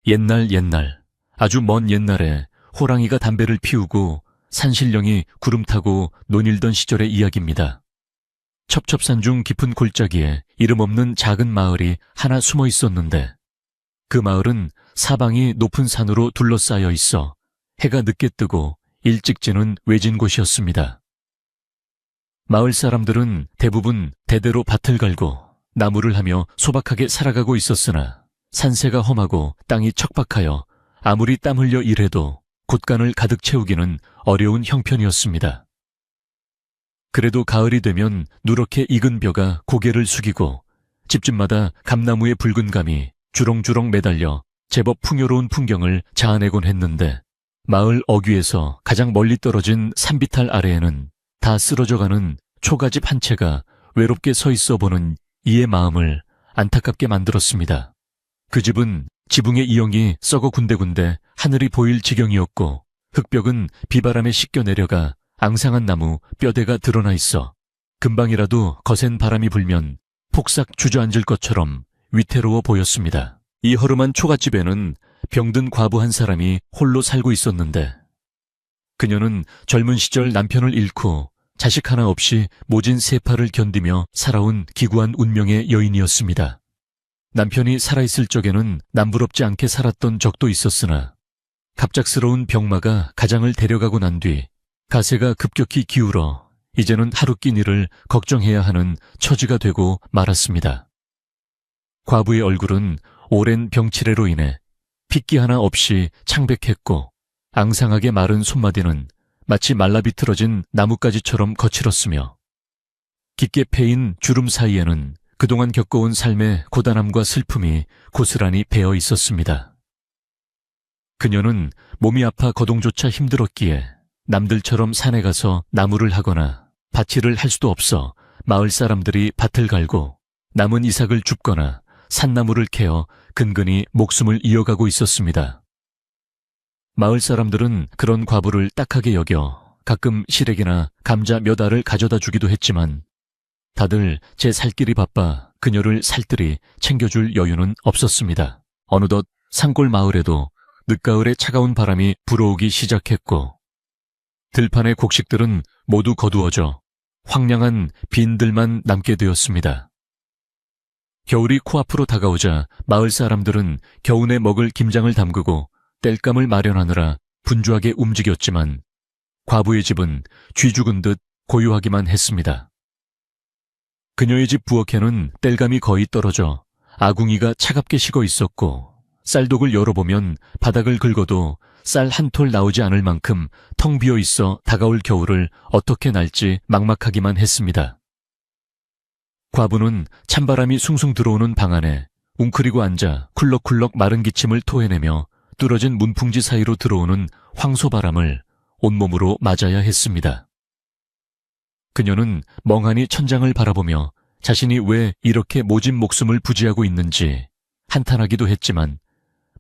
옛날, 아주 먼 옛날에 호랑이가 담배를 피우고 산신령이 구름 타고 논일던 시절의 이야기입니다. 첩첩산중 깊은 골짜기에 이름 없는 작은 마을이 하나 숨어 있었는데 그 마을은 사방이 높은 산으로 둘러싸여 있어 해가 늦게 뜨고 일찍 지는 외진 곳이었습니다. 마을 사람들은 대부분 대대로 밭을 갈고 나무를 하며 소박하게 살아가고 있었으나 산세가 험하고 땅이 척박하여 아무리 땀 흘려 일해도 곳간을 가득 채우기는 어려운 형편이었습니다. 그래도 가을이 되면 누렇게 익은 벼가 고개를 숙이고 집집마다 감나무의 붉은 감이 주렁주렁 매달려 제법 풍요로운 풍경을 자아내곤 했는데 마을 어귀에서 가장 멀리 떨어진 산비탈 아래에는 다 쓰러져가는 초가집 한 채가 외롭게 서 있어 보는 이의 마음을 안타깝게 만들었습니다. 그 집은 지붕의 이형이 썩어 군데군데 하늘이 보일 지경이었고 흙벽은 비바람에 씻겨 내려가 앙상한 나무 뼈대가 드러나 있어 금방이라도 거센 바람이 불면 폭삭 주저앉을 것처럼 위태로워 보였습니다. 이 허름한 초가집에는 병든 과부 한 사람이 홀로 살고 있었는데 그녀는 젊은 시절 남편을 잃고 자식 하나 없이 모진 세파를 견디며 살아온 기구한 운명의 여인이었습니다. 남편이 살아있을 적에는 남부럽지 않게 살았던 적도 있었으나 갑작스러운 병마가 가장을 데려가고 난 뒤 가세가 급격히 기울어 이제는 하루 끼니를 걱정해야 하는 처지가 되고 말았습니다. 과부의 얼굴은 오랜 병치레로 인해 핏기 하나 없이 창백했고 앙상하게 마른 손마디는 마치 말라비틀어진 나뭇가지처럼 거칠었으며 깊게 패인 주름 사이에는 그동안 겪어온 삶의 고단함과 슬픔이 고스란히 배어 있었습니다. 그녀는 몸이 아파 거동조차 힘들었기에 남들처럼 산에 가서 나무를 하거나 밭일을 할 수도 없어 마을 사람들이 밭을 갈고 남은 이삭을 줍거나 산나무를 캐어 근근히 목숨을 이어가고 있었습니다. 마을 사람들은 그런 과부를 딱하게 여겨 가끔 시래기나 감자 몇 알을 가져다 주기도 했지만 다들 제 살 길이 바빠 그녀를 살뜰히 챙겨줄 여유는 없었습니다. 어느덧 산골 마을에도 늦가을에 차가운 바람이 불어오기 시작했고 들판의 곡식들은 모두 거두어져 황량한 빈들만 남게 되었습니다. 겨울이 코앞으로 다가오자 마을 사람들은 겨우내 먹을 김장을 담그고 땔감을 마련하느라 분주하게 움직였지만 과부의 집은 쥐 죽은 듯 고요하기만 했습니다. 그녀의 집 부엌에는 땔감이 거의 떨어져 아궁이가 차갑게 식어 있었고 쌀독을 열어보면 바닥을 긁어도 쌀 한 톨 나오지 않을 만큼 텅 비어 있어 다가올 겨울을 어떻게 날지 막막하기만 했습니다. 과부는 찬바람이 숭숭 들어오는 방 안에 웅크리고 앉아 쿨럭쿨럭 마른 기침을 토해내며 뚫어진 문풍지 사이로 들어오는 황소바람을 온몸으로 맞아야 했습니다. 그녀는 멍하니 천장을 바라보며 자신이 왜 이렇게 모진 목숨을 부지하고 있는지 한탄하기도 했지만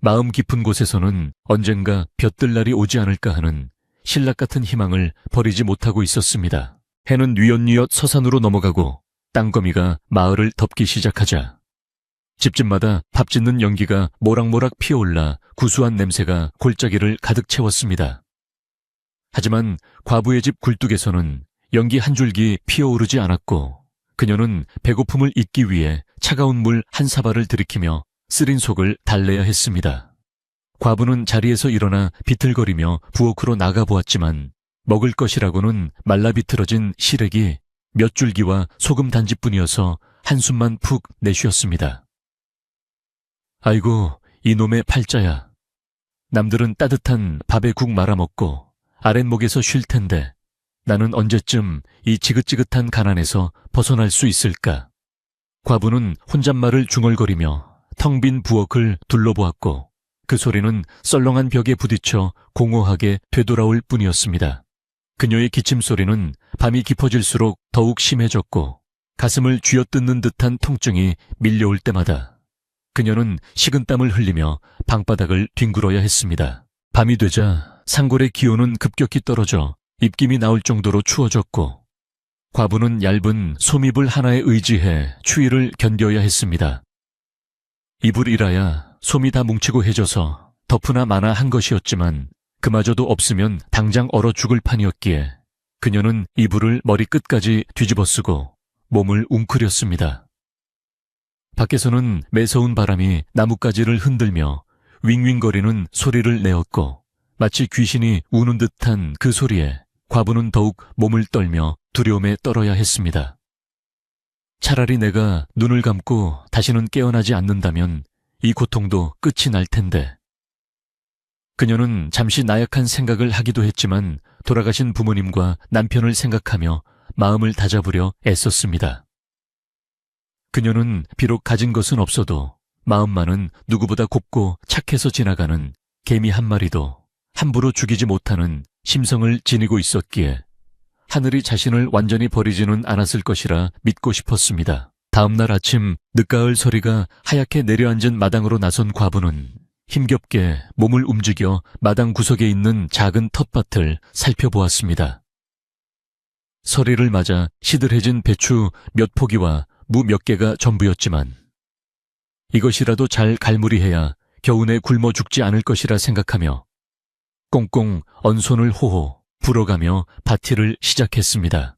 마음 깊은 곳에서는 언젠가 볕들 날이 오지 않을까 하는 신락 같은 희망을 버리지 못하고 있었습니다. 해는 뉘엿뉘엿 서산으로 넘어가고 땅거미가 마을을 덮기 시작하자 집집마다 밥 짓는 연기가 모락모락 피어올라 구수한 냄새가 골짜기를 가득 채웠습니다. 하지만 과부의 집 굴뚝에서는 연기 한 줄기 피어오르지 않았고 그녀는 배고픔을 잊기 위해 차가운 물 한 사발을 들이키며 쓰린 속을 달래야 했습니다. 과부는 자리에서 일어나 비틀거리며 부엌으로 나가보았지만 먹을 것이라고는 말라비틀어진 시래기 몇 줄기와 소금 단지뿐이어서 한숨만 푹 내쉬었습니다. 아이고, 이놈의 팔자야. 남들은 따뜻한 밥에 국 말아먹고 아랫목에서 쉴 텐데 나는 언제쯤 이 지긋지긋한 가난에서 벗어날 수 있을까? 과부는 혼잣말을 중얼거리며 텅 빈 부엌을 둘러보았고 그 소리는 썰렁한 벽에 부딪혀 공허하게 되돌아올 뿐이었습니다. 그녀의 기침소리는 밤이 깊어질수록 더욱 심해졌고 가슴을 쥐어뜯는 듯한 통증이 밀려올 때마다 그녀는 식은땀을 흘리며 방바닥을 뒹굴어야 했습니다. 밤이 되자 산골의 기온은 급격히 떨어져 입김이 나올 정도로 추워졌고 과부는 얇은 솜이불 하나에 의지해 추위를 견뎌야 했습니다. 이불이라야 솜이 다 뭉치고 해져서 덮으나 마나 한 것이었지만 그마저도 없으면 당장 얼어 죽을 판이었기에 그녀는 이불을 머리 끝까지 뒤집어 쓰고 몸을 웅크렸습니다. 밖에서는 매서운 바람이 나뭇가지를 흔들며 윙윙거리는 소리를 내었고 마치 귀신이 우는 듯한 그 소리에 과부는 더욱 몸을 떨며 두려움에 떨어야 했습니다. 차라리 내가 눈을 감고 다시는 깨어나지 않는다면 이 고통도 끝이 날 텐데. 그녀는 잠시 나약한 생각을 하기도 했지만 돌아가신 부모님과 남편을 생각하며 마음을 다잡으려 애썼습니다. 그녀는 비록 가진 것은 없어도 마음만은 누구보다 곱고 착해서 지나가는 개미 한 마리도 함부로 죽이지 못하는 심성을 지니고 있었기에 하늘이 자신을 완전히 버리지는 않았을 것이라 믿고 싶었습니다. 다음날 아침 늦가을 서리가 하얗게 내려앉은 마당으로 나선 과부는 힘겹게 몸을 움직여 마당 구석에 있는 작은 텃밭을 살펴보았습니다. 서리를 맞아 시들해진 배추 몇 포기와 무 몇 개가 전부였지만 이것이라도 잘 갈무리해야 겨우내 굶어 죽지 않을 것이라 생각하며 꽁꽁 언손을 호호 불어가며 밭일을 시작했습니다.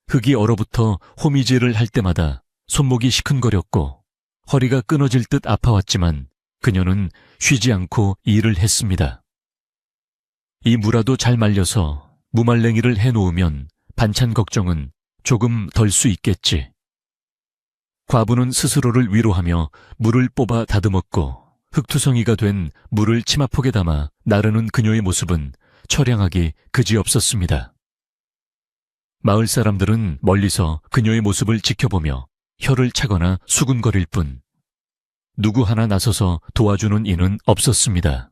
흙이 얼어붙어 호미질을 할 때마다 손목이 시큰거렸고 허리가 끊어질 듯 아파왔지만 그녀는 쉬지 않고 일을 했습니다. 이 무라도 잘 말려서 무말랭이를 해놓으면 반찬 걱정은 조금 덜 수 있겠지. 과부는 스스로를 위로하며 물을 뽑아 다듬었고 흙투성이가 된 물을 치마폭에 담아 나르는 그녀의 모습은 처량하기 그지없었습니다. 마을 사람들은 멀리서 그녀의 모습을 지켜보며 혀를 차거나 수군거릴 뿐 누구 하나 나서서 도와주는 이는 없었습니다.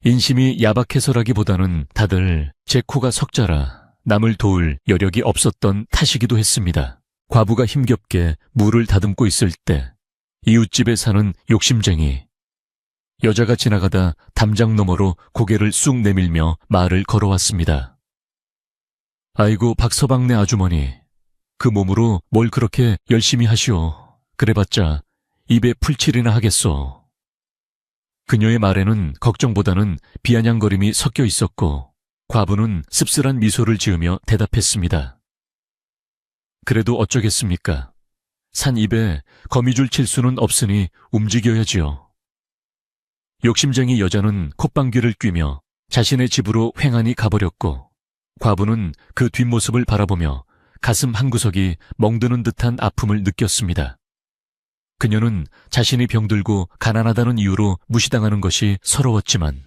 인심이 야박해서라기보다는 다들 제 코가 석자라 남을 도울 여력이 없었던 탓이기도 했습니다. 과부가 힘겹게 물을 다듬고 있을 때 이웃집에 사는 욕심쟁이 여자가 지나가다 담장 너머로 고개를 쑥 내밀며 말을 걸어왔습니다. 아이고 박서방네 아주머니, 그 몸으로 뭘 그렇게 열심히 하시오. 그래봤자 입에 풀칠이나 하겠소. 그녀의 말에는 걱정보다는 비아냥거림이 섞여 있었고 과부는 씁쓸한 미소를 지으며 대답했습니다. 그래도 어쩌겠습니까? 산 입에 거미줄 칠 수는 없으니 움직여야지요. 욕심쟁이 여자는 콧방귀를 뀌며 자신의 집으로 횡하니 가버렸고 과부는 그 뒷모습을 바라보며 가슴 한구석이 멍드는 듯한 아픔을 느꼈습니다. 그녀는 자신이 병들고 가난하다는 이유로 무시당하는 것이 서러웠지만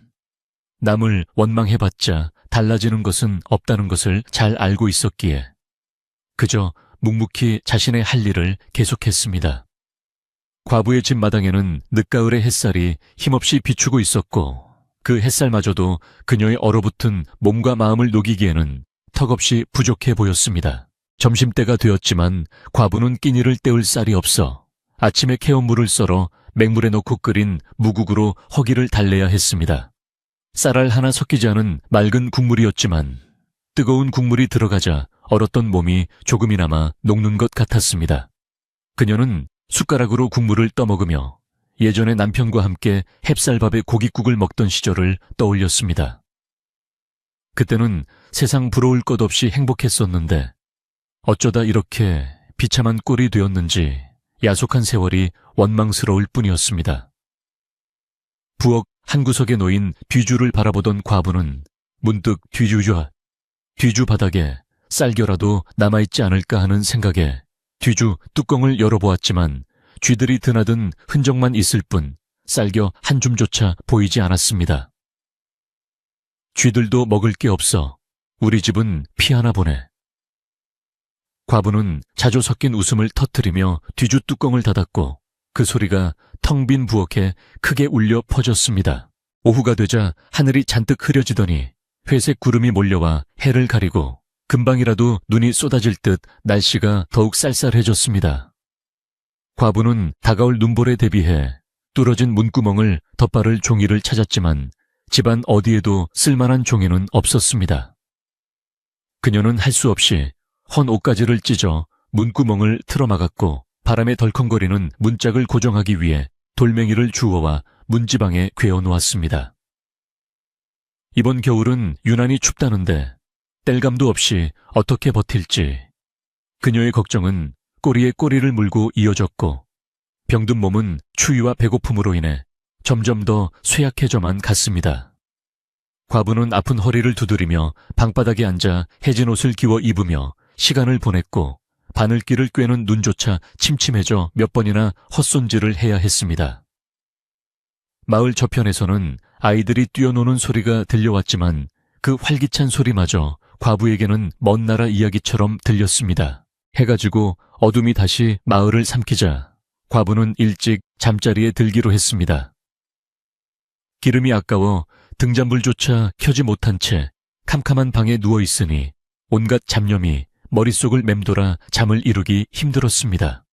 남을 원망해봤자 달라지는 것은 없다는 것을 잘 알고 있었기에 그저 묵묵히 자신의 할 일을 계속했습니다. 과부의 집 마당에는 늦가을의 햇살이 힘없이 비추고 있었고 그 햇살마저도 그녀의 얼어붙은 몸과 마음을 녹이기에는 턱없이 부족해 보였습니다. 점심때가 되었지만 과부는 끼니를 때울 쌀이 없어 아침에 캐온 물을 썰어 맹물에 넣고 끓인 무국으로 허기를 달래야 했습니다. 쌀알 하나 섞이지 않은 맑은 국물이었지만 뜨거운 국물이 들어가자 얼었던 몸이 조금이나마 녹는 것 같았습니다. 그녀는 숟가락으로 국물을 떠먹으며 예전에 남편과 함께 햅쌀밥에 고깃국을 먹던 시절을 떠올렸습니다. 그때는 세상 부러울 것 없이 행복했었는데 어쩌다 이렇게 비참한 꼴이 되었는지 야속한 세월이 원망스러울 뿐이었습니다. 부엌 한 구석에 놓인 뒤주를 바라보던 과부는 문득 뒤주 바닥에 쌀겨라도 남아있지 않을까 하는 생각에 뒤주 뚜껑을 열어보았지만 쥐들이 드나든 흔적만 있을 뿐 쌀겨 한 줌조차 보이지 않았습니다. 쥐들도 먹을 게 없어 우리 집은 피하나 보네. 과부는 자조 섞인 웃음을 터뜨리며 뒤주 뚜껑을 닫았고 그 소리가 텅 빈 부엌에 크게 울려 퍼졌습니다. 오후가 되자 하늘이 잔뜩 흐려지더니 회색 구름이 몰려와 해를 가리고 금방이라도 눈이 쏟아질 듯 날씨가 더욱 쌀쌀해졌습니다. 과부는 다가올 눈볼에 대비해 뚫어진 문구멍을 덧바를 종이를 찾았지만 집안 어디에도 쓸만한 종이는 없었습니다. 그녀는 할 수 없이 헌 옷가지를 찢어 문구멍을 틀어막았고 바람에 덜컹거리는 문짝을 고정하기 위해 돌멩이를 주워와 문지방에 괴어 놓았습니다. 이번 겨울은 유난히 춥다는데 땔감도 없이 어떻게 버틸지 그녀의 걱정은 꼬리에 꼬리를 물고 이어졌고 병든 몸은 추위와 배고픔으로 인해 점점 더 쇠약해져만 갔습니다. 과부는 아픈 허리를 두드리며 방바닥에 앉아 해진 옷을 기워 입으며 시간을 보냈고 바늘길을 꿰는 눈조차 침침해져 몇 번이나 헛손질을 해야 했습니다. 마을 저편에서는 아이들이 뛰어노는 소리가 들려왔지만 그 활기찬 소리마저 과부에게는 먼 나라 이야기처럼 들렸습니다. 해가 지고 어둠이 다시 마을을 삼키자 과부는 일찍 잠자리에 들기로 했습니다. 기름이 아까워 등잔불조차 켜지 못한 채 캄캄한 방에 누워 있으니 온갖 잡념이 머릿속을 맴돌아 잠을 이루기 힘들었습니다.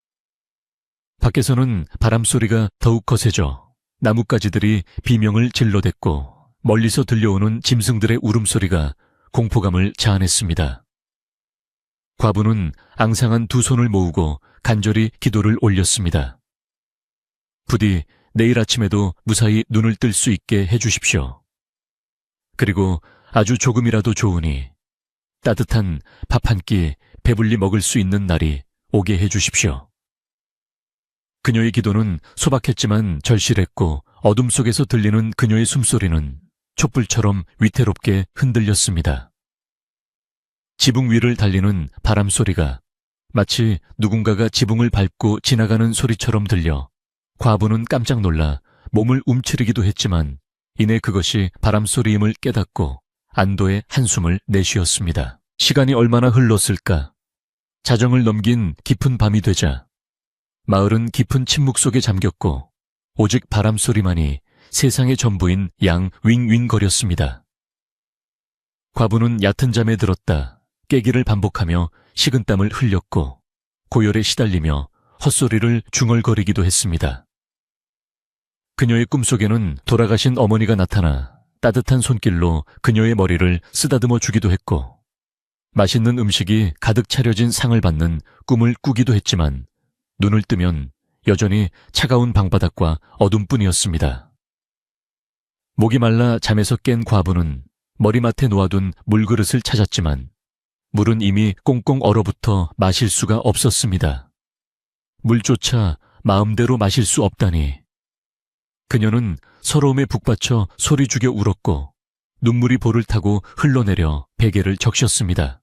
밖에서는 바람소리가 더욱 거세져 나뭇가지들이 비명을 질러댔고 멀리서 들려오는 짐승들의 울음소리가 공포감을 자아냈습니다. 과부는 앙상한 두 손을 모으고 간절히 기도를 올렸습니다. 부디 내일 아침에도 무사히 눈을 뜰 수 있게 해주십시오. 그리고 아주 조금이라도 좋으니 따뜻한 밥 한 끼 배불리 먹을 수 있는 날이 오게 해주십시오. 그녀의 기도는 소박했지만 절실했고 어둠 속에서 들리는 그녀의 숨소리는 촛불처럼 위태롭게 흔들렸습니다. 지붕 위를 달리는 바람 소리가 마치 누군가가 지붕을 밟고 지나가는 소리처럼 들려 과부는 깜짝 놀라 몸을 움츠리기도 했지만 이내 그것이 바람 소리임을 깨닫고 안도의 한숨을 내쉬었습니다. 시간이 얼마나 흘렀을까? 자정을 넘긴 깊은 밤이 되자 마을은 깊은 침묵 속에 잠겼고 오직 바람 소리만이 세상의 전부인 양 윙윙거렸습니다. 과부는 얕은 잠에 들었다 깨기를 반복하며 식은땀을 흘렸고 고열에 시달리며 헛소리를 중얼거리기도 했습니다. 그녀의 꿈속에는 돌아가신 어머니가 나타나 따뜻한 손길로 그녀의 머리를 쓰다듬어 주기도 했고 맛있는 음식이 가득 차려진 상을 받는 꿈을 꾸기도 했지만 눈을 뜨면 여전히 차가운 방바닥과 어둠뿐이었습니다. 목이 말라 잠에서 깬 과부는 머리맡에 놓아둔 물그릇을 찾았지만 물은 이미 꽁꽁 얼어붙어 마실 수가 없었습니다. 물조차 마음대로 마실 수 없다니. 그녀는 서러움에 북받쳐 소리 죽여 울었고 눈물이 볼을 타고 흘러내려 베개를 적셨습니다.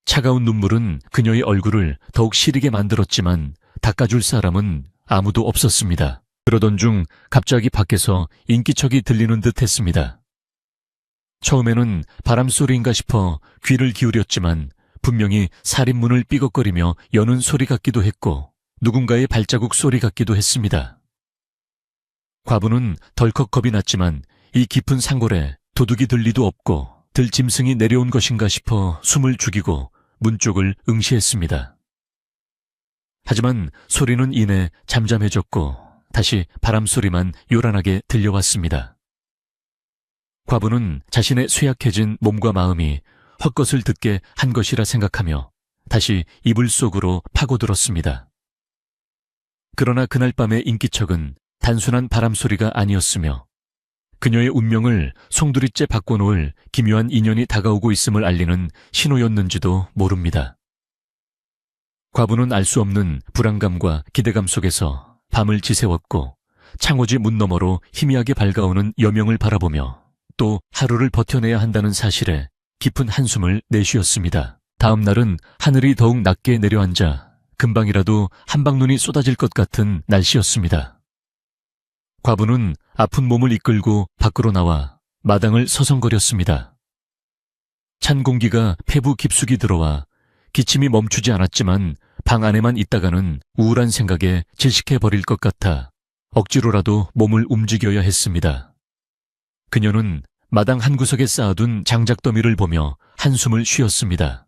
차가운 눈물은 그녀의 얼굴을 더욱 시리게 만들었지만 닦아줄 사람은 아무도 없었습니다. 그러던 중 갑자기 밖에서 인기척이 들리는 듯 했습니다. 처음에는 바람소리인가 싶어 귀를 기울였지만 분명히 살인문을 삐걱거리며 여는 소리 같기도 했고 누군가의 발자국 소리 같기도 했습니다. 과부는 덜컥 겁이 났지만 이 깊은 상골에 도둑이 들 리도 없고 들짐승이 내려온 것인가 싶어 숨을 죽이고 문 쪽을 응시했습니다. 하지만 소리는 이내 잠잠해졌고 다시 바람소리만 요란하게 들려왔습니다. 과부는 자신의 쇠약해진 몸과 마음이 헛것을 듣게 한 것이라 생각하며 다시 이불 속으로 파고들었습니다. 그러나 그날 밤의 인기척은 단순한 바람소리가 아니었으며 그녀의 운명을 송두리째 바꿔놓을 기묘한 인연이 다가오고 있음을 알리는 신호였는지도 모릅니다. 과부는 알 수 없는 불안감과 기대감 속에서 밤을 지새웠고 창호지 문 너머로 희미하게 밝아오는 여명을 바라보며 또 하루를 버텨내야 한다는 사실에 깊은 한숨을 내쉬었습니다. 다음 날은 하늘이 더욱 낮게 내려앉아 금방이라도 한방눈이 쏟아질 것 같은 날씨였습니다. 과부는 아픈 몸을 이끌고 밖으로 나와 마당을 서성거렸습니다. 찬 공기가 폐부 깊숙이 들어와 기침이 멈추지 않았지만 방 안에만 있다가는 우울한 생각에 질식해버릴 것 같아 억지로라도 몸을 움직여야 했습니다. 그녀는 마당 한 구석에 쌓아둔 장작더미를 보며 한숨을 쉬었습니다.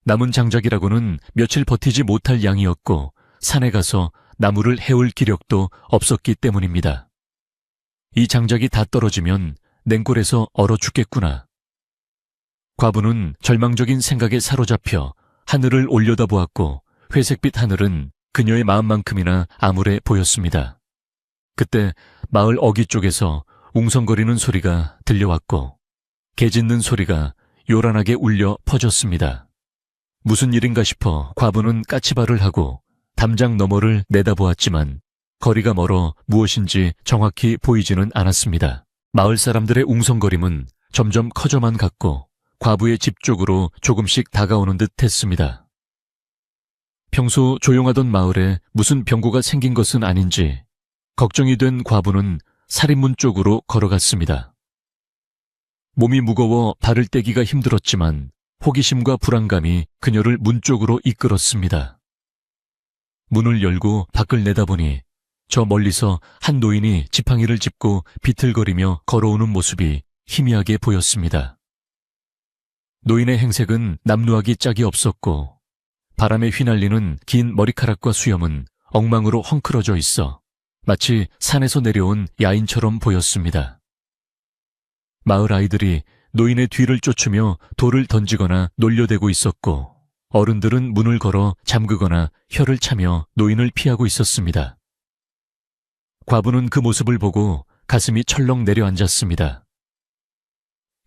남은 장작이라고는 며칠 버티지 못할 양이었고 산에 가서 나무를 해올 기력도 없었기 때문입니다. 이 장작이 다 떨어지면 냉골에서 얼어 죽겠구나. 과부는 절망적인 생각에 사로잡혀 하늘을 올려다보았고 회색빛 하늘은 그녀의 마음만큼이나 암울해 보였습니다. 그때 마을 어귀 쪽에서 웅성거리는 소리가 들려왔고 개 짖는 소리가 요란하게 울려 퍼졌습니다. 무슨 일인가 싶어 과부는 까치발을 하고 담장 너머를 내다보았지만 거리가 멀어 무엇인지 정확히 보이지는 않았습니다. 마을 사람들의 웅성거림은 점점 커져만 갔고 과부의 집 쪽으로 조금씩 다가오는 듯 했습니다. 평소 조용하던 마을에 무슨 병고가 생긴 것은 아닌지 걱정이 된 과부는 살인문 쪽으로 걸어갔습니다. 몸이 무거워 발을 떼기가 힘들었지만 호기심과 불안감이 그녀를 문 쪽으로 이끌었습니다. 문을 열고 밖을 내다보니 저 멀리서 한 노인이 지팡이를 짚고 비틀거리며 걸어오는 모습이 희미하게 보였습니다. 노인의 행색은 남루하기 짝이 없었고 바람에 휘날리는 긴 머리카락과 수염은 엉망으로 헝클어져 있어 마치 산에서 내려온 야인처럼 보였습니다. 마을 아이들이 노인의 뒤를 쫓으며 돌을 던지거나 놀려대고 있었고 어른들은 문을 걸어 잠그거나 혀를 차며 노인을 피하고 있었습니다. 과부는 그 모습을 보고 가슴이 철렁 내려앉았습니다.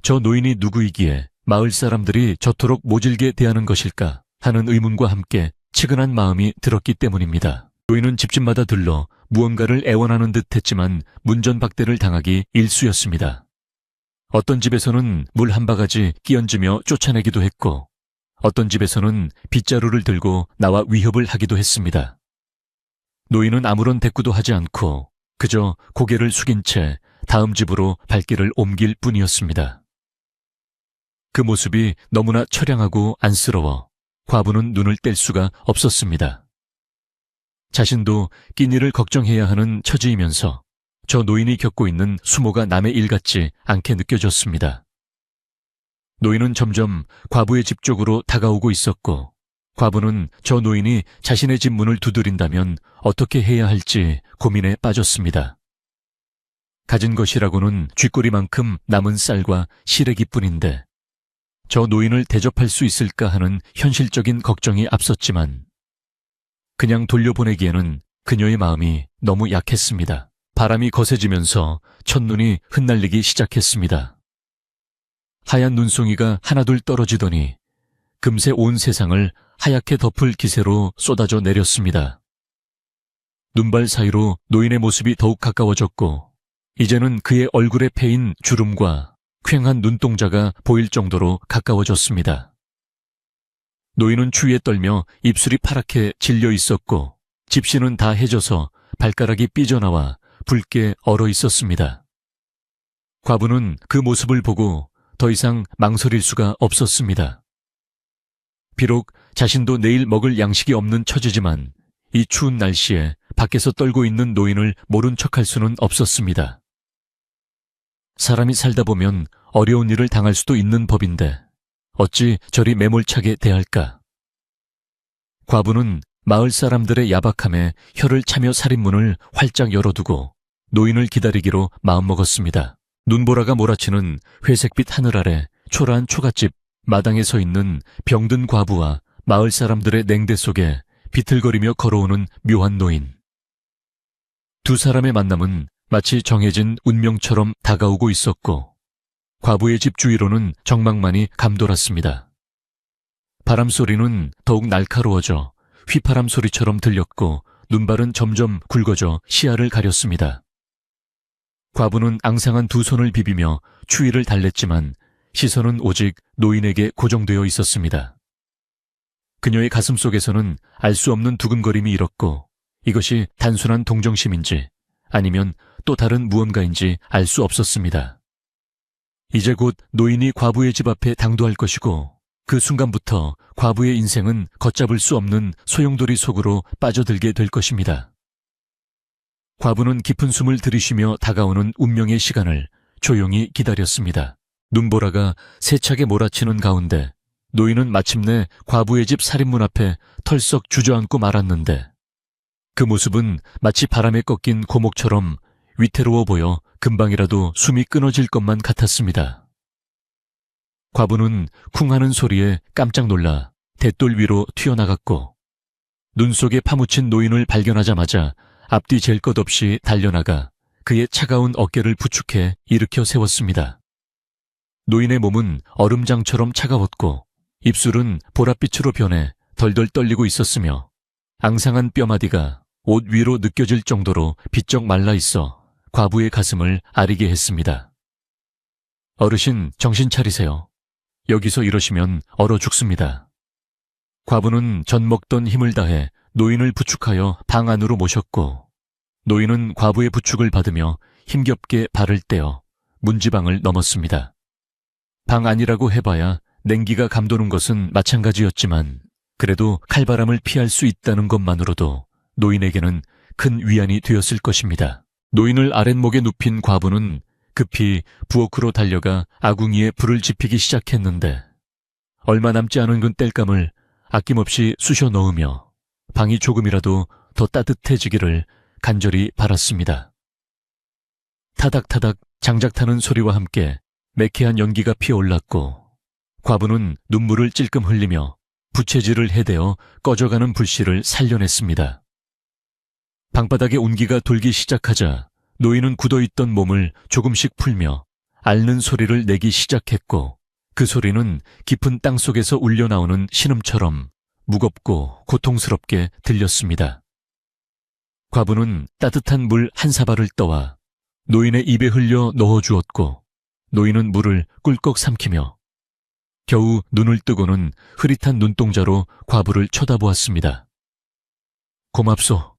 저 노인이 누구이기에 마을 사람들이 저토록 모질게 대하는 것일까 하는 의문과 함께 치근한 마음이 들었기 때문입니다. 노인은 집집마다 들러 무언가를 애원하는 듯 했지만 문전박대를 당하기 일쑤였습니다. 어떤 집에서는 물 한 바가지 끼얹으며 쫓아내기도 했고 어떤 집에서는 빗자루를 들고 나와 위협을 하기도 했습니다. 노인은 아무런 대꾸도 하지 않고 그저 고개를 숙인 채 다음 집으로 발길을 옮길 뿐이었습니다. 그 모습이 너무나 처량하고 안쓰러워 과부는 눈을 뗄 수가 없었습니다. 자신도 끼니를 걱정해야 하는 처지이면서 저 노인이 겪고 있는 수모가 남의 일 같지 않게 느껴졌습니다. 노인은 점점 과부의 집 쪽으로 다가오고 있었고 과부는 저 노인이 자신의 집 문을 두드린다면 어떻게 해야 할지 고민에 빠졌습니다. 가진 것이라고는 쥐꼬리만큼 남은 쌀과 시래기뿐인데 저 노인을 대접할 수 있을까 하는 현실적인 걱정이 앞섰지만 그냥 돌려보내기에는 그녀의 마음이 너무 약했습니다. 바람이 거세지면서 첫눈이 흩날리기 시작했습니다. 하얀 눈송이가 하나둘 떨어지더니 금세 온 세상을 하얗게 덮을 기세로 쏟아져 내렸습니다. 눈발 사이로 노인의 모습이 더욱 가까워졌고 이제는 그의 얼굴에 패인 주름과 퀭한 눈동자가 보일 정도로 가까워졌습니다. 노인은 추위에 떨며 입술이 파랗게 질려 있었고 집신은 다 해져서 발가락이 삐져나와 붉게 얼어 있었습니다. 과부는 그 모습을 보고 더 이상 망설일 수가 없었습니다. 비록 자신도 내일 먹을 양식이 없는 처지지만 이 추운 날씨에 밖에서 떨고 있는 노인을 모른 척할 수는 없었습니다. 사람이 살다 보면 어려운 일을 당할 수도 있는 법인데 어찌 저리 매몰차게 대할까? 과부는 마을 사람들의 야박함에 혀를 차며 살인문을 활짝 열어두고 노인을 기다리기로 마음먹었습니다. 눈보라가 몰아치는 회색빛 하늘 아래 초라한 초가집 마당에 서 있는 병든 과부와 마을 사람들의 냉대 속에 비틀거리며 걸어오는 묘한 노인. 두 사람의 만남은 마치 정해진 운명처럼 다가오고 있었고 과부의 집 주위로는 적막만이 감돌았습니다. 바람 소리는 더욱 날카로워져 휘파람 소리처럼 들렸고 눈발은 점점 굵어져 시야를 가렸습니다. 과부는 앙상한 두 손을 비비며 추위를 달랬지만 시선은 오직 노인에게 고정되어 있었습니다. 그녀의 가슴 속에서는 알 수 없는 두근거림이 일었고 이것이 단순한 동정심인지 아니면 또 다른 무언가인지 알 수 없었습니다. 이제 곧 노인이 과부의 집 앞에 당도할 것이고 그 순간부터 과부의 인생은 걷잡을 수 없는 소용돌이 속으로 빠져들게 될 것입니다. 과부는 깊은 숨을 들이쉬며 다가오는 운명의 시간을 조용히 기다렸습니다. 눈보라가 세차게 몰아치는 가운데 노인은 마침내 과부의 집 살인문 앞에 털썩 주저앉고 말았는데 그 모습은 마치 바람에 꺾인 고목처럼 위태로워 보여 금방이라도 숨이 끊어질 것만 같았습니다. 과부는 쿵 하는 소리에 깜짝 놀라 대돌 위로 튀어나갔고 눈 속에 파묻힌 노인을 발견하자마자 앞뒤 잴 것 없이 달려나가 그의 차가운 어깨를 부축해 일으켜 세웠습니다. 노인의 몸은 얼음장처럼 차가웠고 입술은 보랏빛으로 변해 덜덜 떨리고 있었으며 앙상한 뼈마디가 옷 위로 느껴질 정도로 비쩍 말라 있어 과부의 가슴을 아리게 했습니다. 어르신, 정신 차리세요. 여기서 이러시면 얼어 죽습니다. 과부는 전 먹던 힘을 다해 노인을 부축하여 방 안으로 모셨고 노인은 과부의 부축을 받으며 힘겹게 발을 떼어 문지방을 넘었습니다. 방 안이라고 해봐야 냉기가 감도는 것은 마찬가지였지만 그래도 칼바람을 피할 수 있다는 것만으로도 노인에게는 큰 위안이 되었을 것입니다. 노인을 아랫목에 눕힌 과부는 급히 부엌으로 달려가 아궁이에 불을 지피기 시작했는데 얼마 남지 않은 그 땔감을 아낌없이 쑤셔 넣으며 방이 조금이라도 더 따뜻해지기를 간절히 바랐습니다. 타닥타닥 장작 타는 소리와 함께 매캐한 연기가 피어올랐고 과부는 눈물을 찔끔 흘리며 부채질을 해대어 꺼져가는 불씨를 살려냈습니다. 방바닥에 온기가 돌기 시작하자 노인은 굳어있던 몸을 조금씩 풀며 앓는 소리를 내기 시작했고 그 소리는 깊은 땅속에서 울려나오는 신음처럼 무겁고 고통스럽게 들렸습니다. 과부는 따뜻한 물 한 사발을 떠와 노인의 입에 흘려 넣어주었고 노인은 물을 꿀꺽 삼키며 겨우 눈을 뜨고는 흐릿한 눈동자로 과부를 쳐다보았습니다. 고맙소.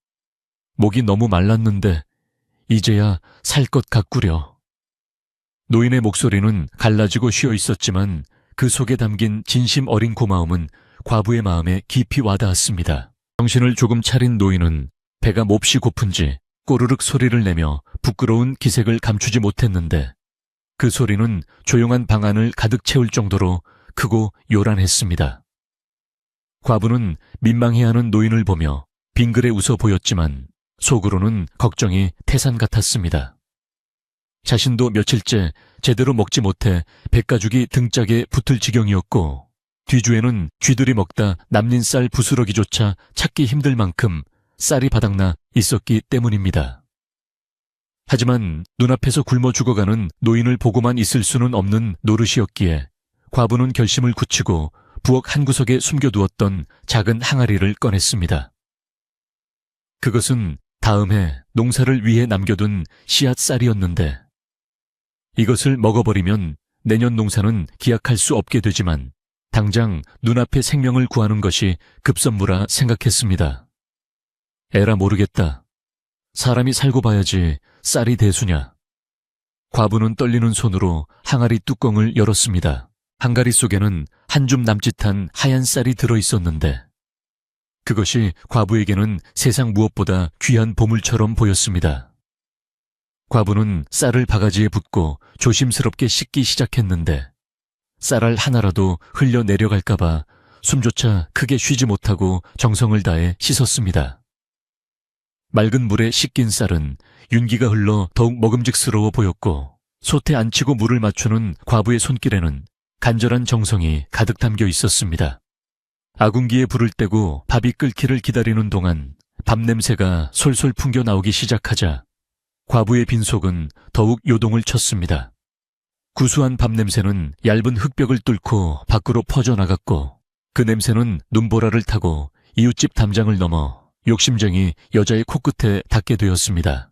목이 너무 말랐는데 이제야 살 것 같구려. 노인의 목소리는 갈라지고 쉬어 있었지만 그 속에 담긴 진심 어린 고마움은 과부의 마음에 깊이 와닿았습니다. 정신을 조금 차린 노인은 배가 몹시 고픈지 꼬르륵 소리를 내며 부끄러운 기색을 감추지 못했는데 그 소리는 조용한 방 안을 가득 채울 정도로 크고 요란했습니다. 과부는 민망해하는 노인을 보며 빙그레 웃어 보였지만 속으로는 걱정이 태산 같았습니다. 자신도 며칠째 제대로 먹지 못해 백가죽이 등짝에 붙을 지경이었고 뒤주에는 쥐들이 먹다 남린 쌀 부스러기조차 찾기 힘들 만큼 쌀이 바닥나 있었기 때문입니다. 하지만 눈앞에서 굶어 죽어가는 노인을 보고만 있을 수는 없는 노릇이었기에 과부는 결심을 굳히고 부엌 한구석에 숨겨두었던 작은 항아리를 꺼냈습니다. 그것은 다음 해 농사를 위해 남겨둔 씨앗 쌀이었는데 이것을 먹어버리면 내년 농사는 기약할 수 없게 되지만 당장 눈앞에 생명을 구하는 것이 급선무라 생각했습니다. 에라 모르겠다. 사람이 살고 봐야지 쌀이 대수냐. 과부는 떨리는 손으로 항아리 뚜껑을 열었습니다. 항아리 속에는 한 줌 남짓한 하얀 쌀이 들어있었는데 그것이 과부에게는 세상 무엇보다 귀한 보물처럼 보였습니다. 과부는 쌀을 바가지에 붓고 조심스럽게 씻기 시작했는데 쌀알 하나라도 흘려 내려갈까봐 숨조차 크게 쉬지 못하고 정성을 다해 씻었습니다. 맑은 물에 씻긴 쌀은 윤기가 흘러 더욱 먹음직스러워 보였고 솥에 앉히고 물을 맞추는 과부의 손길에는 간절한 정성이 가득 담겨 있었습니다. 아궁기에 불을 떼고 밥이 끓기를 기다리는 동안 밥 냄새가 솔솔 풍겨 나오기 시작하자 과부의 빈속은 더욱 요동을 쳤습니다. 구수한 밥 냄새는 얇은 흙벽을 뚫고 밖으로 퍼져나갔고 그 냄새는 눈보라를 타고 이웃집 담장을 넘어 욕심쟁이 여자의 코끝에 닿게 되었습니다.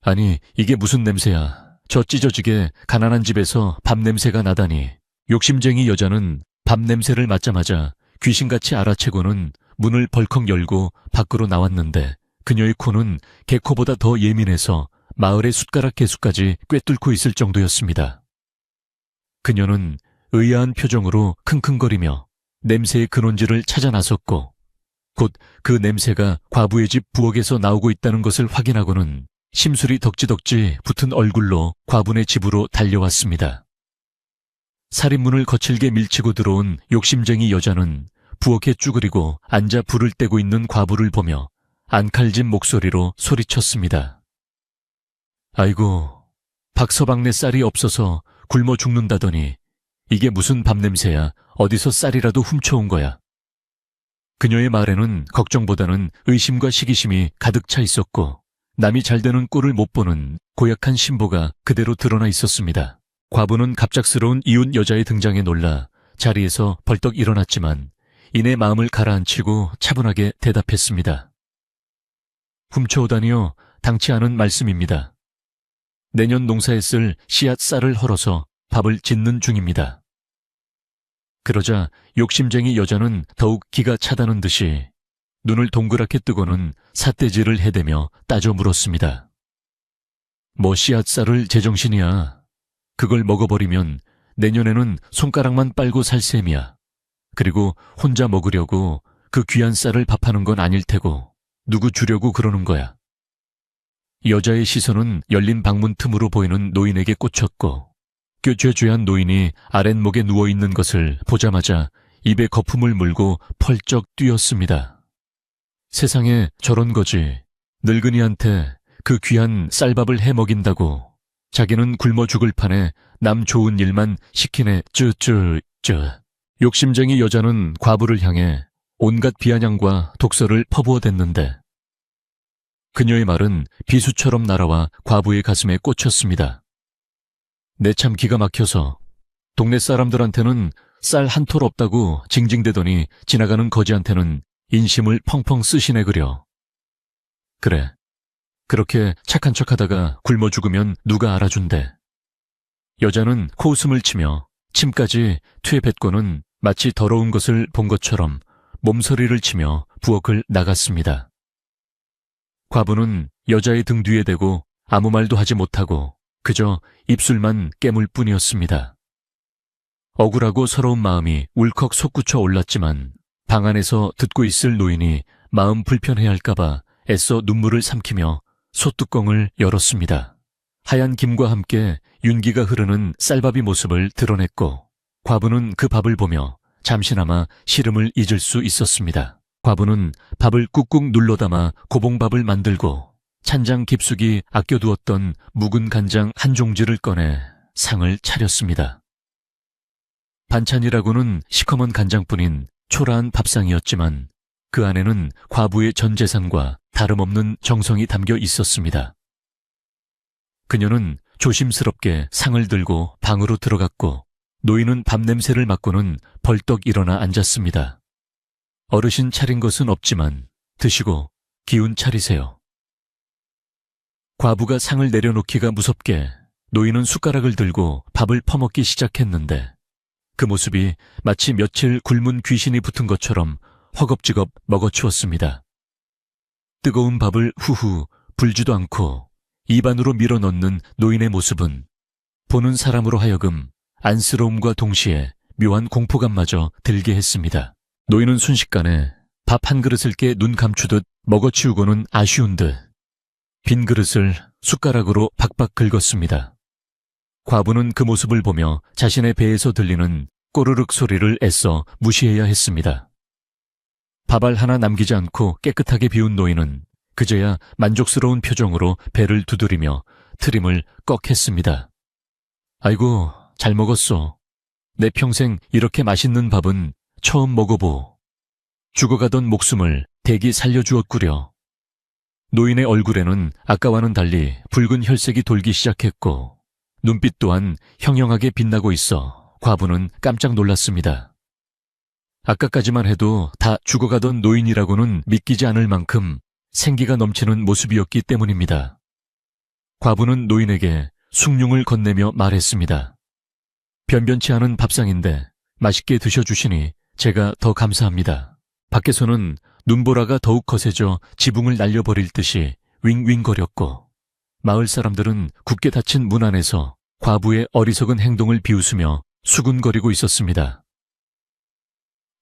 아니, 이게 무슨 냄새야. 저 찢어지게 가난한 집에서 밥 냄새가 나다니. 욕심쟁이 여자는 밥 냄새를 맡자마자 귀신같이 알아채고는 문을 벌컥 열고 밖으로 나왔는데 그녀의 코는 개코보다 더 예민해서 마을의 숟가락 개수까지 꿰뚫고 있을 정도였습니다. 그녀는 의아한 표정으로 킁킁거리며 냄새의 근원지를 찾아 나섰고 곧 그 냄새가 과부의 집 부엌에서 나오고 있다는 것을 확인하고는 심술이 덕지덕지 붙은 얼굴로 과부네 집으로 달려왔습니다. 살인문을 거칠게 밀치고 들어온 욕심쟁이 여자는 부엌에 쭈그리고 앉아 불을 떼고 있는 과부를 보며 앙칼진 목소리로 소리쳤습니다. 아이고, 박서방네 쌀이 없어서 굶어 죽는다더니 이게 무슨 밥 냄새야. 어디서 쌀이라도 훔쳐온 거야. 그녀의 말에는 걱정보다는 의심과 시기심이 가득 차 있었고 남이 잘 되는 꼴을 못 보는 고약한 심보가 그대로 드러나 있었습니다. 과부는 갑작스러운 이웃 여자의 등장에 놀라 자리에서 벌떡 일어났지만 이내 마음을 가라앉히고 차분하게 대답했습니다. 훔쳐오다니요. 당치 않은 말씀입니다. 내년 농사에 쓸 씨앗 쌀을 헐어서 밥을 짓는 중입니다. 그러자 욕심쟁이 여자는 더욱 기가 차다는 듯이 눈을 동그랗게 뜨고는 삿대질을 해대며 따져 물었습니다. 뭐 씨앗쌀을 제정신이야. 그걸 먹어버리면 내년에는 손가락만 빨고 살 셈이야. 그리고 혼자 먹으려고 그 귀한 쌀을 밥하는 건 아닐 테고 누구 주려고 그러는 거야. 여자의 시선은 열린 방문 틈으로 보이는 노인에게 꽂혔고 꾀죄죄한 노인이 아랫목에 누워있는 것을 보자마자 입에 거품을 물고 펄쩍 뛰었습니다. 세상에 저런 거지. 늙은이한테 그 귀한 쌀밥을 해 먹인다고 자기는 굶어 죽을 판에 남 좋은 일만 시키네. 욕심쟁이 여자는 과부를 향해 온갖 비아냥과 독설을 퍼부어댔는데 그녀의 말은 비수처럼 날아와 과부의 가슴에 꽂혔습니다. 내 참 기가 막혀서 동네 사람들한테는 쌀 한 톨 없다고 징징대더니 지나가는 거지한테는 인심을 펑펑 쓰시네 그려. 그래, 그렇게 착한 척하다가 굶어 죽으면 누가 알아준대. 여자는 코웃음을 치며 침까지 퇴 뱉고는 마치 더러운 것을 본 것처럼 몸서리를 치며 부엌을 나갔습니다. 과부는 여자의 등 뒤에 대고 아무 말도 하지 못하고 그저 입술만 깨물 뿐이었습니다. 억울하고 서러운 마음이 울컥 솟구쳐 올랐지만 방 안에서 듣고 있을 노인이 마음 불편해할까봐 애써 눈물을 삼키며 솥뚜껑을 열었습니다. 하얀 김과 함께 윤기가 흐르는 쌀밥이 모습을 드러냈고 과부는 그 밥을 보며 잠시나마 시름을 잊을 수 있었습니다. 과부는 밥을 꾹꾹 눌러 담아 고봉밥을 만들고 찬장 깊숙이 아껴두었던 묵은 간장 한 종지를 꺼내 상을 차렸습니다. 반찬이라고는 시커먼 간장뿐인 초라한 밥상이었지만 그 안에는 과부의 전 재산과 다름없는 정성이 담겨 있었습니다. 그녀는 조심스럽게 상을 들고 방으로 들어갔고 노인은 밥 냄새를 맡고는 벌떡 일어나 앉았습니다. 어르신 차린 것은 없지만 드시고 기운 차리세요. 과부가 상을 내려놓기가 무섭게 노인은 숟가락을 들고 밥을 퍼먹기 시작했는데 그 모습이 마치 며칠 굶은 귀신이 붙은 것처럼 허겁지겁 먹어치웠습니다. 뜨거운 밥을 후후 불지도 않고 입안으로 밀어넣는 노인의 모습은 보는 사람으로 하여금 안쓰러움과 동시에 묘한 공포감마저 들게 했습니다. 노인은 순식간에 밥 한 그릇을 깨 눈 감추듯 먹어치우고는 아쉬운 듯 빈 그릇을 숟가락으로 박박 긁었습니다. 과부는 그 모습을 보며 자신의 배에서 들리는 꼬르륵 소리를 애써 무시해야 했습니다. 밥알 하나 남기지 않고 깨끗하게 비운 노인은 그제야 만족스러운 표정으로 배를 두드리며 트림을 꺽 했습니다. 아이고, 잘 먹었어. 내 평생 이렇게 맛있는 밥은 처음 먹어보. 죽어가던 목숨을 대기 살려주었구려. 노인의 얼굴에는 아까와는 달리 붉은 혈색이 돌기 시작했고 눈빛 또한 형형하게 빛나고 있어 과부는 깜짝 놀랐습니다. 아까까지만 해도 다 죽어가던 노인이라고는 믿기지 않을 만큼 생기가 넘치는 모습이었기 때문입니다. 과부는 노인에게 숭늉을 건네며 말했습니다. 변변치 않은 밥상인데 맛있게 드셔주시니 제가 더 감사합니다. 밖에서는 눈보라가 더욱 거세져 지붕을 날려버릴 듯이 윙윙거렸고 마을 사람들은 굳게 닫힌 문 안에서 과부의 어리석은 행동을 비웃으며 수군거리고 있었습니다.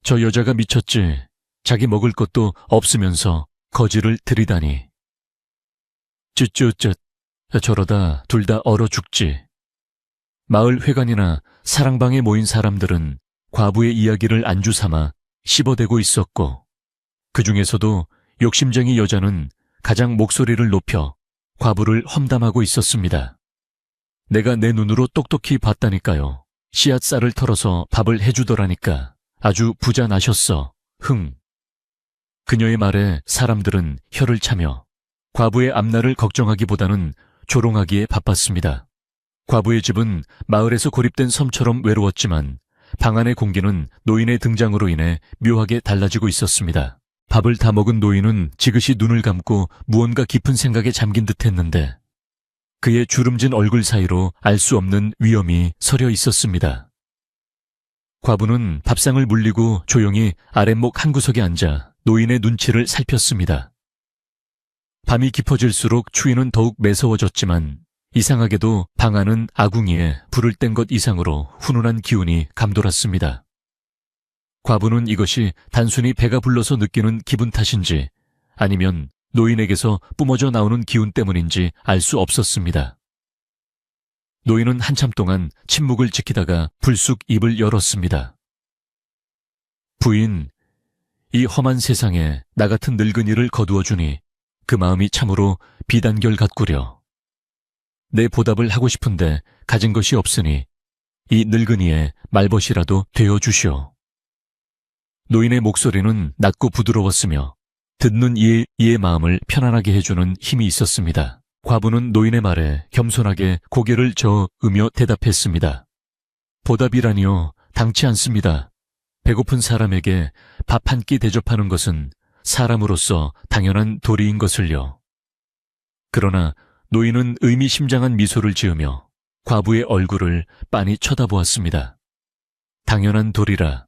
저 여자가 미쳤지. 자기 먹을 것도 없으면서 거지를 들이다니. 쯧쯧쯧. 저러다 둘 다 얼어 죽지. 마을 회관이나 사랑방에 모인 사람들은 과부의 이야기를 안주 삼아 씹어대고 있었고 그 중에서도 욕심쟁이 여자는 가장 목소리를 높여 과부를 험담하고 있었습니다. 내가 내 눈으로 똑똑히 봤다니까요. 씨앗쌀을 털어서 밥을 해주더라니까. 아주 부자 나셨어. 흥. 그녀의 말에 사람들은 혀를 차며 과부의 앞날을 걱정하기보다는 조롱하기에 바빴습니다. 과부의 집은 마을에서 고립된 섬처럼 외로웠지만 방 안의 공기는 노인의 등장으로 인해 묘하게 달라지고 있었습니다. 밥을 다 먹은 노인은 지그시 눈을 감고 무언가 깊은 생각에 잠긴 듯 했는데 그의 주름진 얼굴 사이로 알 수 없는 위험이 서려 있었습니다. 과부는 밥상을 물리고 조용히 아랫목 한 구석에 앉아 노인의 눈치를 살폈습니다. 밤이 깊어질수록 추위는 더욱 매서워졌지만 이상하게도 방 안은 아궁이에 불을 뗀 것 이상으로 훈훈한 기운이 감돌았습니다. 과부는 이것이 단순히 배가 불러서 느끼는 기분 탓인지 아니면 노인에게서 뿜어져 나오는 기운 때문인지 알 수 없었습니다. 노인은 한참 동안 침묵을 지키다가 불쑥 입을 열었습니다. 부인, 이 험한 세상에 나 같은 늙은이를 거두어 주니 그 마음이 참으로 비단결 같구려. 내 보답을 하고 싶은데 가진 것이 없으니 이 늙은이의 말벗이라도 되어 주시오. 노인의 목소리는 낮고 부드러웠으며 듣는 이의 마음을 편안하게 해주는 힘이 있었습니다. 과부는 노인의 말에 겸손하게 고개를 저으며 대답했습니다. 보답이라니요, 당치 않습니다. 배고픈 사람에게 밥 한 끼 대접하는 것은 사람으로서 당연한 도리인 것을요. 그러나 노인은 의미심장한 미소를 지으며 과부의 얼굴을 빤히 쳐다보았습니다. 당연한 도리라.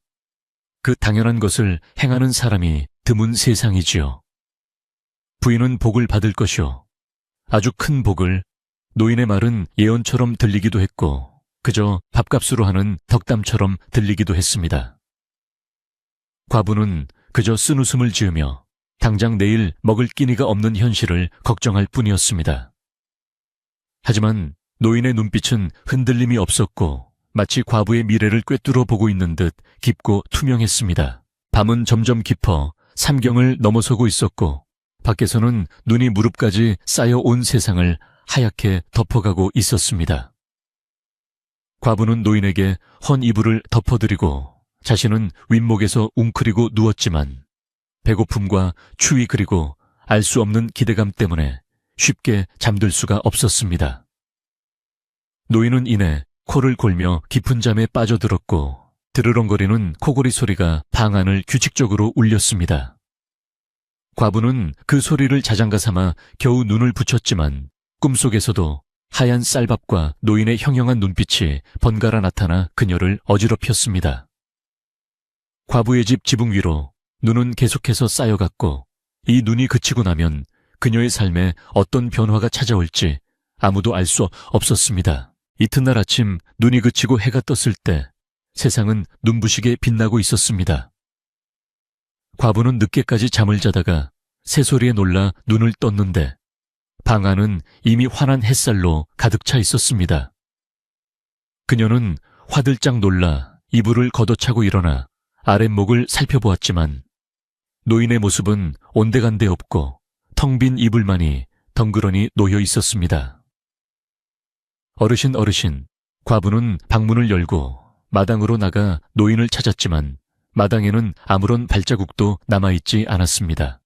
그 당연한 것을 행하는 사람이 드문 세상이지요. 부인은 복을 받을 것이오. 아주 큰 복을. 노인의 말은 예언처럼 들리기도 했고 그저 밥값으로 하는 덕담처럼 들리기도 했습니다. 과부는 그저 쓴웃음을 지으며 당장 내일 먹을 끼니가 없는 현실을 걱정할 뿐이었습니다. 하지만 노인의 눈빛은 흔들림이 없었고 마치 과부의 미래를 꿰뚫어 보고 있는 듯 깊고 투명했습니다. 밤은 점점 깊어 삼경을 넘어서고 있었고 밖에서는 눈이 무릎까지 쌓여 온 세상을 하얗게 덮어가고 있었습니다. 과부는 노인에게 헌 이불을 덮어드리고 자신은 윗목에서 웅크리고 누웠지만 배고픔과 추위 그리고 알 수 없는 기대감 때문에 쉽게 잠들 수가 없었습니다. 노인은 이내 코를 골며 깊은 잠에 빠져들었고 드르렁거리는 코골이 소리가 방 안을 규칙적으로 울렸습니다. 과부는 그 소리를 자장가 삼아 겨우 눈을 붙였지만 꿈속에서도 하얀 쌀밥과 노인의 형형한 눈빛이 번갈아 나타나 그녀를 어지럽혔습니다. 과부의 집 지붕 위로 눈은 계속해서 쌓여갔고 이 눈이 그치고 나면 그녀의 삶에 어떤 변화가 찾아올지 아무도 알 수 없었습니다. 이튿날 아침 눈이 그치고 해가 떴을 때 세상은 눈부시게 빛나고 있었습니다. 과부는 늦게까지 잠을 자다가 새소리에 놀라 눈을 떴는데 방 안은 이미 환한 햇살로 가득 차 있었습니다. 그녀는 화들짝 놀라 이불을 걷어차고 일어나 아랫목을 살펴보았지만 노인의 모습은 온데간데 없고 텅 빈 이불만이 덩그러니 놓여 있었습니다. 어르신, 과부는 방문을 열고 마당으로 나가 노인을 찾았지만 마당에는 아무런 발자국도 남아있지 않았습니다.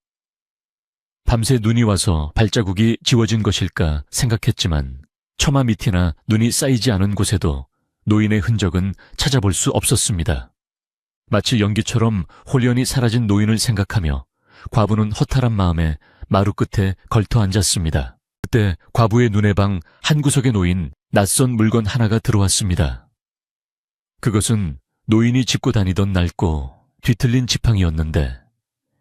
밤새 눈이 와서 발자국이 지워진 것일까 생각했지만 처마 밑이나 눈이 쌓이지 않은 곳에도 노인의 흔적은 찾아볼 수 없었습니다. 마치 연기처럼 홀연히 사라진 노인을 생각하며 과부는 허탈한 마음에 마루 끝에 걸터 앉았습니다. 그때 과부의 눈의 방 한 구석에 놓인 낯선 물건 하나가 들어왔습니다. 그것은 노인이 짚고 다니던 낡고 뒤틀린 지팡이였는데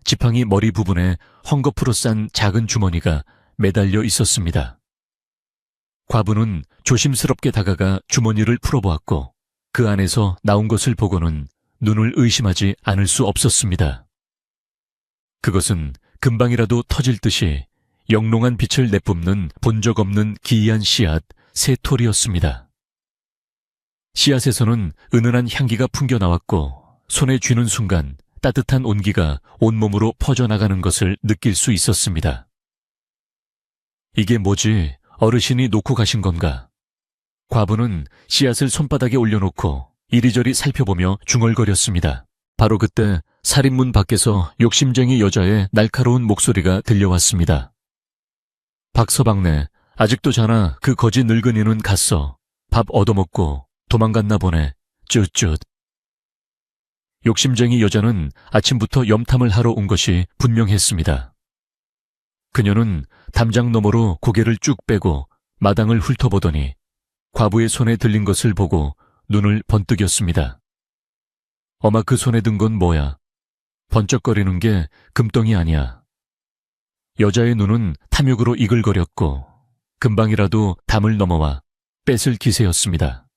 지팡이 머리 부분에 헝겊으로 싼 작은 주머니가 매달려 있었습니다. 과부는 조심스럽게 다가가 주머니를 풀어보았고 그 안에서 나온 것을 보고는 눈을 의심하지 않을 수 없었습니다. 그것은 금방이라도 터질 듯이 영롱한 빛을 내뿜는 본 적 없는 기이한 씨앗 세 톨이었습니다. 씨앗에서는 은은한 향기가 풍겨나왔고 손에 쥐는 순간 따뜻한 온기가 온몸으로 퍼져나가는 것을 느낄 수 있었습니다. 이게 뭐지? 어르신이 놓고 가신 건가? 과부는 씨앗을 손바닥에 올려놓고 이리저리 살펴보며 중얼거렸습니다. 바로 그때 살인문 밖에서 욕심쟁이 여자의 날카로운 목소리가 들려왔습니다. 박서방네, 아직도 자나 그 거지 늙은이는 갔어. 밥 얻어먹고 도망갔나 보네. 쯧쯧. 욕심쟁이 여자는 아침부터 염탐을 하러 온 것이 분명했습니다. 그녀는 담장 너머로 고개를 쭉 빼고 마당을 훑어보더니 과부의 손에 들린 것을 보고 눈을 번뜩였습니다. 어마 그 손에 든 건 뭐야? 번쩍거리는 게 금덩이 아니야. 여자의 눈은 탐욕으로 이글거렸고 금방이라도 담을 넘어와 뺏을 기세였습니다.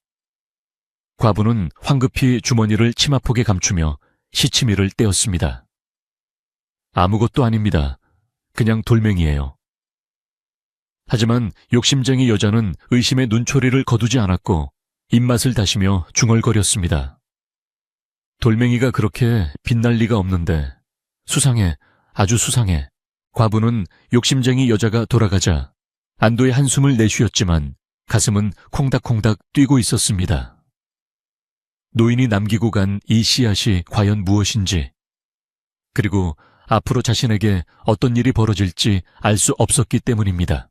과부는 황급히 주머니를 치마폭에 감추며 시치미를 떼었습니다. 아무것도 아닙니다. 그냥 돌멩이에요. 하지만 욕심쟁이 여자는 의심의 눈초리를 거두지 않았고 입맛을 다시며 중얼거렸습니다. 돌멩이가 그렇게 빛날 리가 없는데 수상해, 아주 수상해. 과부는 욕심쟁이 여자가 돌아가자 안도의 한숨을 내쉬었지만 가슴은 콩닥콩닥 뛰고 있었습니다. 노인이 남기고 간 이 씨앗이 과연 무엇인지, 그리고 앞으로 자신에게 어떤 일이 벌어질지 알 수 없었기 때문입니다.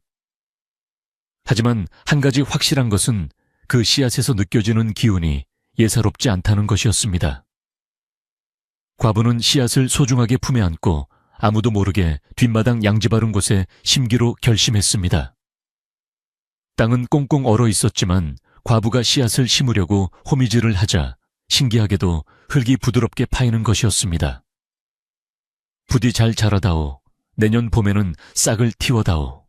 하지만 한 가지 확실한 것은 그 씨앗에서 느껴지는 기운이 예사롭지 않다는 것이었습니다. 과부는 씨앗을 소중하게 품에 안고 아무도 모르게 뒷마당 양지 바른 곳에 심기로 결심했습니다. 땅은 꽁꽁 얼어 있었지만 과부가 씨앗을 심으려고 호미질을 하자 신기하게도 흙이 부드럽게 파이는 것이었습니다. 부디 잘 자라다오. 내년 봄에는 싹을 틔워다오.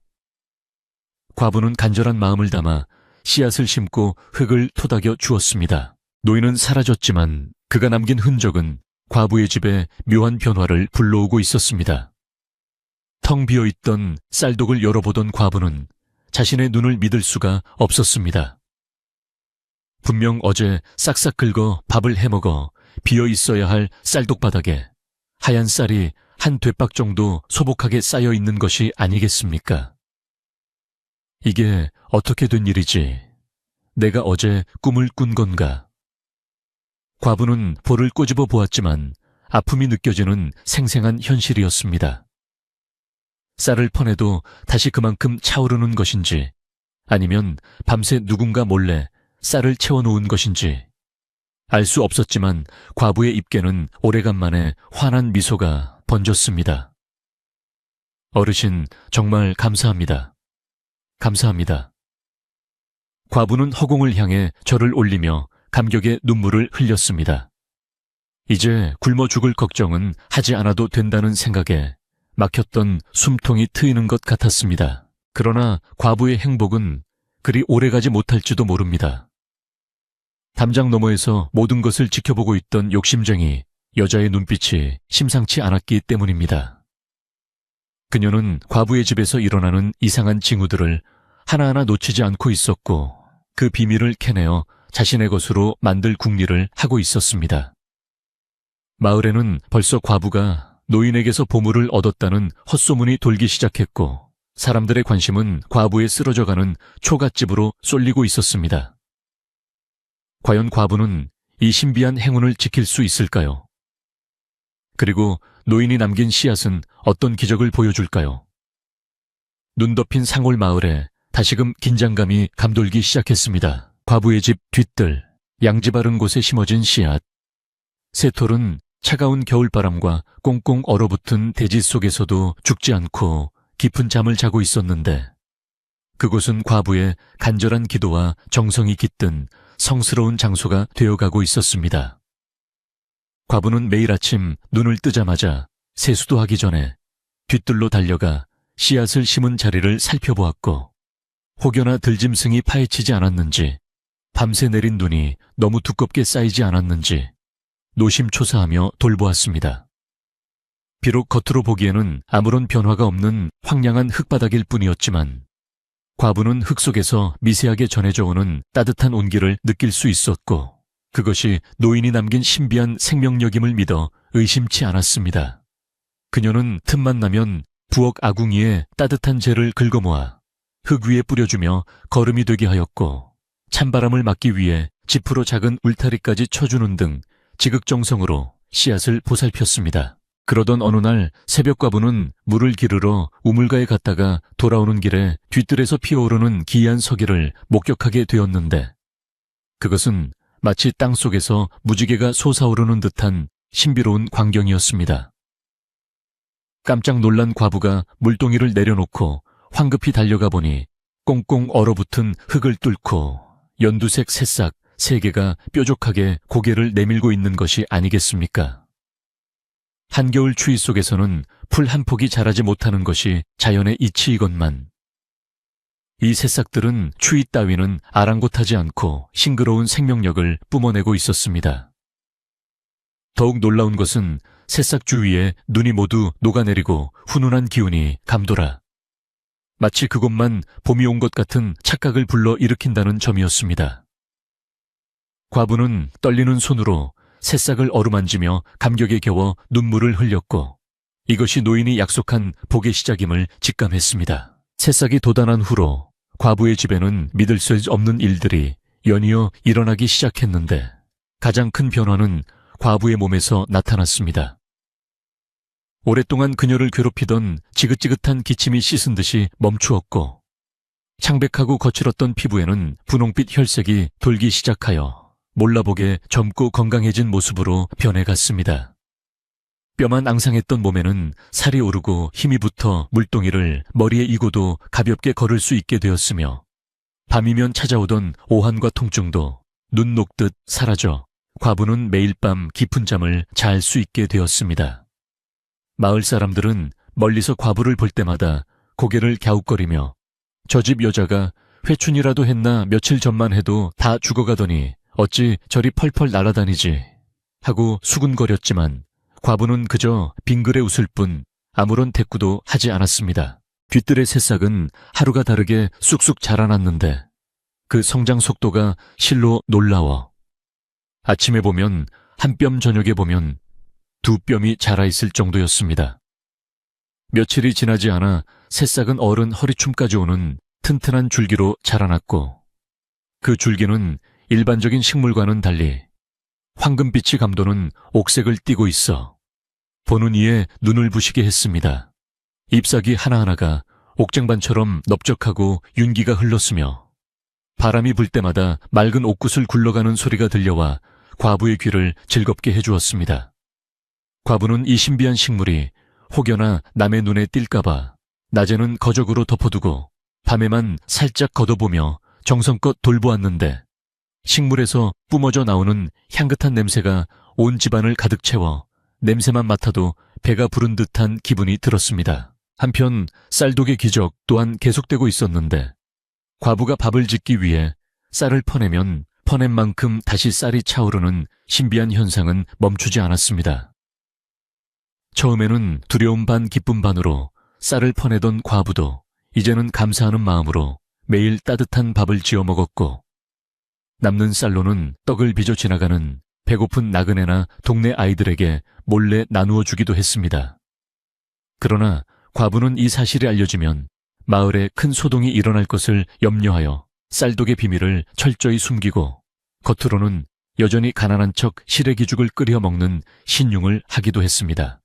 과부는 간절한 마음을 담아 씨앗을 심고 흙을 토닥여 주었습니다. 노인은 사라졌지만 그가 남긴 흔적은 과부의 집에 묘한 변화를 불러오고 있었습니다. 텅 비어있던 쌀독을 열어보던 과부는 자신의 눈을 믿을 수가 없었습니다. 분명 어제 싹싹 긁어 밥을 해먹어 비어있어야 할 쌀독 바닥에 하얀 쌀이 한 되박 정도 소복하게 쌓여있는 것이 아니겠습니까? 이게 어떻게 된 일이지? 내가 어제 꿈을 꾼 건가? 과부는 볼을 꼬집어 보았지만 아픔이 느껴지는 생생한 현실이었습니다. 쌀을 퍼내도 다시 그만큼 차오르는 것인지 아니면 밤새 누군가 몰래 쌀을 채워놓은 것인지 알 수 없었지만 과부의 입계는 오래간만에 환한 미소가 번졌습니다. 어르신, 정말 감사합니다. 감사합니다. 과부는 허공을 향해 절을 올리며 감격의 눈물을 흘렸습니다. 이제 굶어 죽을 걱정은 하지 않아도 된다는 생각에 막혔던 숨통이 트이는 것 같았습니다. 그러나 과부의 행복은 그리 오래가지 못할지도 모릅니다. 담장 너머에서 모든 것을 지켜보고 있던 욕심쟁이 여자의 눈빛이 심상치 않았기 때문입니다. 그녀는 과부의 집에서 일어나는 이상한 징후들을 하나하나 놓치지 않고 있었고 그 비밀을 캐내어 자신의 것으로 만들 궁리를 하고 있었습니다. 마을에는 벌써 과부가 노인에게서 보물을 얻었다는 헛소문이 돌기 시작했고 사람들의 관심은 과부의 쓰러져가는 초갓집으로 쏠리고 있었습니다. 과연 과부는 이 신비한 행운을 지킬 수 있을까요? 그리고 노인이 남긴 씨앗은 어떤 기적을 보여줄까요? 눈 덮인 상골 마을에 다시금 긴장감이 감돌기 시작했습니다. 과부의 집 뒤뜰, 양지 바른 곳에 심어진 씨앗. 새톨은 차가운 겨울바람과 꽁꽁 얼어붙은 대지 속에서도 죽지 않고 깊은 잠을 자고 있었는데 그곳은 과부의 간절한 기도와 정성이 깃든 성스러운 장소가 되어가고 있었습니다. 과부는 매일 아침 눈을 뜨자마자 세수도 전에 뒤뜰로 달려가 씨앗을 심은 자리를 살펴보았고 혹여나 들짐승이 파헤치지 않았는지 밤새 내린 눈이 너무 두껍게 쌓이지 않았는지 노심초사하며 돌보았습니다. 비록 겉으로 보기에는 아무런 변화가 없는 황량한 흙바닥일 뿐이었지만 과부는 흙 속에서 미세하게 전해져 오는 따뜻한 온기를 느낄 수 있었고 그것이 노인이 남긴 신비한 생명력임을 믿어 의심치 않았습니다. 그녀는 틈만 나면 부엌 아궁이에 따뜻한 재를 긁어모아 흙 위에 뿌려주며 거름이 되게 하였고 찬바람을 막기 위해 지프로 작은 울타리까지 쳐주는 등 지극정성으로 씨앗을 보살폈습니다. 그러던 어느 날 새벽 과부는 물을 기르러 우물가에 갔다가 돌아오는 길에 뒤뜰에서 피어오르는 기이한 서기를 목격하게 되었는데 그것은 마치 땅속에서 무지개가 솟아오르는 듯한 신비로운 광경이었습니다. 깜짝 놀란 과부가 물동이를 내려놓고 황급히 달려가 보니 꽁꽁 얼어붙은 흙을 뚫고 연두색 새싹 3개가 뾰족하게 고개를 내밀고 있는 것이 아니겠습니까? 한겨울 추위 속에서는 풀 한 폭이 자라지 못하는 것이 자연의 이치이건만 이 새싹들은 추위 따위는 아랑곳하지 않고 싱그러운 생명력을 뿜어내고 있었습니다. 더욱 놀라운 것은 새싹 주위에 눈이 모두 녹아내리고 훈훈한 기운이 감돌아 마치 그곳만 봄이 온 것 같은 착각을 불러 일으킨다는 점이었습니다. 과부는 떨리는 손으로 새싹을 어루만지며 감격에 겨워 눈물을 흘렸고 이것이 노인이 약속한 복의 시작임을 직감했습니다. 새싹이 돋아난 후로 과부의 집에는 믿을 수 없는 일들이 연이어 일어나기 시작했는데 가장 큰 변화는 과부의 몸에서 나타났습니다. 오랫동안 그녀를 괴롭히던 지긋지긋한 기침이 씻은 듯이 멈추었고 창백하고 거칠었던 피부에는 분홍빛 혈색이 돌기 시작하여 몰라보게 젊고 건강해진 모습으로 변해갔습니다. 뼈만 앙상했던 몸에는 살이 오르고 힘이 붙어 물동이를 머리에 이고도 가볍게 걸을 수 있게 되었으며 밤이면 찾아오던 오한과 통증도 눈 녹듯 사라져 과부는 매일 밤 깊은 잠을 잘 수 있게 되었습니다. 마을 사람들은 멀리서 과부를 볼 때마다 고개를 갸웃거리며 저 집 여자가 회춘이라도 했나 며칠 전만 해도 다 죽어가더니 어찌 저리 펄펄 날아다니지 하고 수군거렸지만 과부는 그저 빙그레 웃을 뿐 아무런 대꾸도 하지 않았습니다. 뒤뜰의 새싹은 하루가 다르게 쑥쑥 자라났는데 그 성장 속도가 실로 놀라워 아침에 보면 한 뼘, 저녁에 보면 2뼘이 자라있을 정도였습니다. 며칠이 지나지 않아 새싹은 어른 허리춤까지 오는 튼튼한 줄기로 자라났고 그 줄기는 일반적인 식물과는 달리 황금빛이 감도는 옥색을 띠고 있어 보는 이에 눈을 부시게 했습니다. 잎사귀 하나하나가 옥쟁반처럼 넓적하고 윤기가 흘렀으며 바람이 불 때마다 맑은 옥굿을 굴러가는 소리가 들려와 과부의 귀를 즐겁게 해주었습니다. 과부는 이 신비한 식물이 혹여나 남의 눈에 띌까봐 낮에는 거적으로 덮어두고 밤에만 살짝 걷어보며 정성껏 돌보았는데 식물에서 뿜어져 나오는 향긋한 냄새가 온 집안을 가득 채워 냄새만 맡아도 배가 부른 듯한 기분이 들었습니다. 한편 쌀독의 기적 또한 계속되고 있었는데 과부가 밥을 짓기 위해 쌀을 퍼내면 퍼낸 만큼 다시 쌀이 차오르는 신비한 현상은 멈추지 않았습니다. 처음에는 두려움 반 기쁨 반으로 쌀을 퍼내던 과부도 이제는 감사하는 마음으로 매일 따뜻한 밥을 지어 먹었고 남는 쌀로는 떡을 빚어 지나가는 배고픈 나그네나 동네 아이들에게 몰래 나누어 주기도 했습니다. 그러나 과부는 이 사실이 알려지면 마을에 큰 소동이 일어날 것을 염려하여 쌀독의 비밀을 철저히 숨기고 겉으로는 여전히 가난한 척 시래기죽을 끓여 먹는 신용을 하기도 했습니다.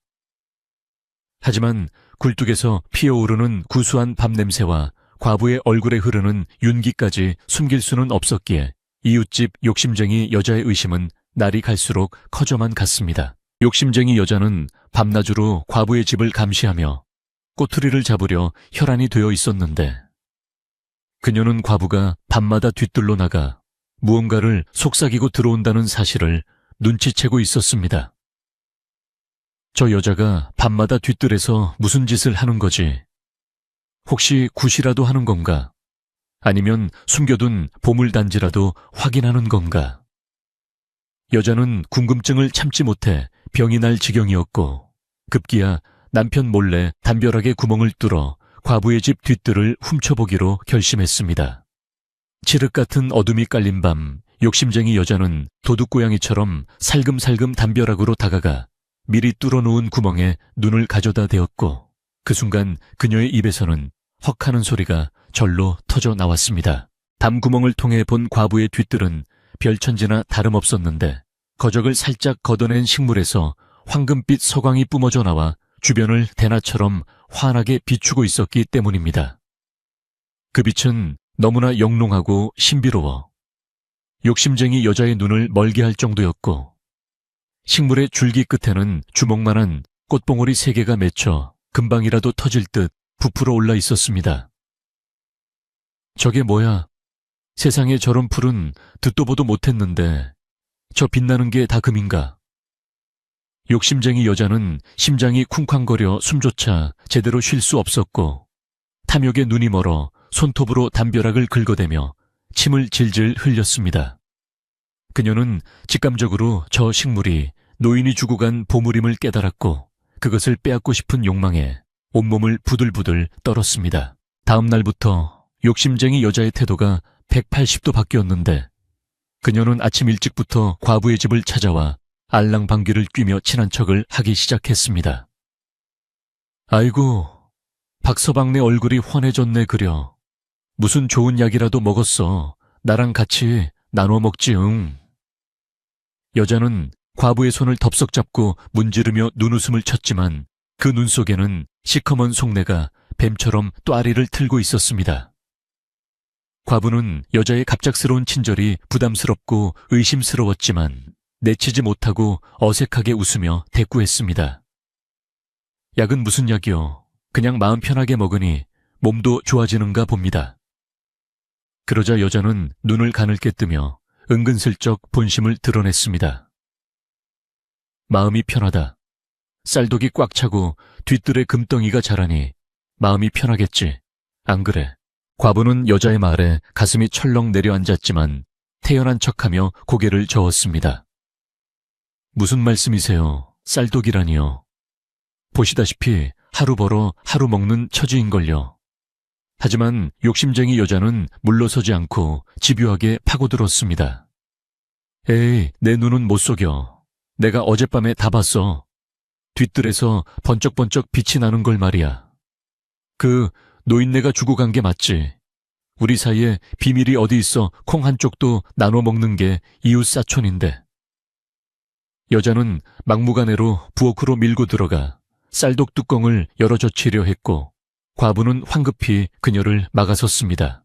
하지만 굴뚝에서 피어오르는 구수한 밥 냄새와 과부의 얼굴에 흐르는 윤기까지 숨길 수는 없었기에 이웃집 욕심쟁이 여자의 의심은 날이 갈수록 커져만 갔습니다. 욕심쟁이 여자는 밤낮으로 과부의 집을 감시하며 꼬투리를 잡으려 혈안이 되어 있었는데 그녀는 과부가 밤마다 뒤뜰로 나가 무언가를 속삭이고 들어온다는 사실을 눈치채고 있었습니다. 저 여자가 밤마다 뒤뜰에서 무슨 짓을 하는 거지? 혹시 굿이라도 하는 건가? 아니면 숨겨둔 보물단지라도 확인하는 건가? 여자는 궁금증을 참지 못해 병이 날 지경이었고 급기야 남편 몰래 담벼락에 구멍을 뚫어 과부의 집 뒤뜰을 훔쳐보기로 결심했습니다. 칠흑 같은 어둠이 깔린 밤 욕심쟁이 여자는 도둑고양이처럼 살금살금 담벼락으로 다가가 미리 뚫어놓은 구멍에 눈을 가져다 대었고 그 순간 그녀의 입에서는 헉하는 소리가 절로 터져 나왔습니다. 담구멍을 통해 본 과부의 뒤뜰은 별천지나 다름없었는데 거적을 살짝 걷어낸 식물에서 황금빛 서광이 뿜어져 나와 주변을 대나처럼 환하게 비추고 있었기 때문입니다. 그 빛은 너무나 영롱하고 신비로워 욕심쟁이 여자의 눈을 멀게 할 정도였고, 식물의 줄기 끝에는 주먹만한 꽃봉오리 3개가 맺혀 금방이라도 터질 듯 부풀어 올라 있었습니다. 저게 뭐야? 세상에 저런 풀은 듣도 보도 못했는데 저 빛나는 게 다 금인가? 욕심쟁이 여자는 심장이 쿵쾅거려 숨조차 제대로 쉴 수 없었고, 탐욕에 눈이 멀어 손톱으로 담벼락을 긁어대며 침을 질질 흘렸습니다. 그녀는 직감적으로 저 식물이 노인이 주고 간 보물임을 깨달았고, 그것을 빼앗고 싶은 욕망에 온몸을 부들부들 떨었습니다. 다음 날부터 욕심쟁이 여자의 태도가 180도 바뀌었는데, 그녀는 아침 일찍부터 과부의 집을 찾아와 알랑방귀를 뀌며 친한 척을 하기 시작했습니다. 아이고, 박서방네 얼굴이 환해졌네 그려. 무슨 좋은 약이라도 먹었어. 나랑 같이 나눠 먹지 응. 여자는 과부의 손을 덥석 잡고 문지르며 눈웃음을 쳤지만 그 눈 속에는 시커먼 속내가 뱀처럼 또아리를 틀고 있었습니다. 과부는 여자의 갑작스러운 친절이 부담스럽고 의심스러웠지만 내치지 못하고 어색하게 웃으며 대꾸했습니다. 약은 무슨 약이요? 그냥 마음 편하게 먹으니 몸도 좋아지는가 봅니다. 그러자 여자는 눈을 가늘게 뜨며 은근슬쩍 본심을 드러냈습니다. 마음이 편하다. 쌀독이 꽉 차고 뒤뜰에 금덩이가 자라니 마음이 편하겠지. 안 그래? 과부는 여자의 말에 가슴이 철렁 내려앉았지만 태연한 척하며 고개를 저었습니다. 무슨 말씀이세요? 쌀독이라니요. 보시다시피 하루 벌어 하루 먹는 처지인걸요. 하지만 욕심쟁이 여자는 물러서지 않고 집요하게 파고들었습니다. 에이, 내 눈은 못 속여. 내가 어젯밤에 다 봤어. 뒤뜰에서 번쩍번쩍 빛이 나는 걸 말이야. 그 노인네가 주고 간 게 맞지. 우리 사이에 비밀이 어디 있어 콩 한쪽도 나눠 먹는 게 이웃 사촌인데. 여자는 막무가내로 부엌으로 밀고 들어가 쌀독 뚜껑을 열어젖히려 했고, 과부는 황급히 그녀를 막아섰습니다.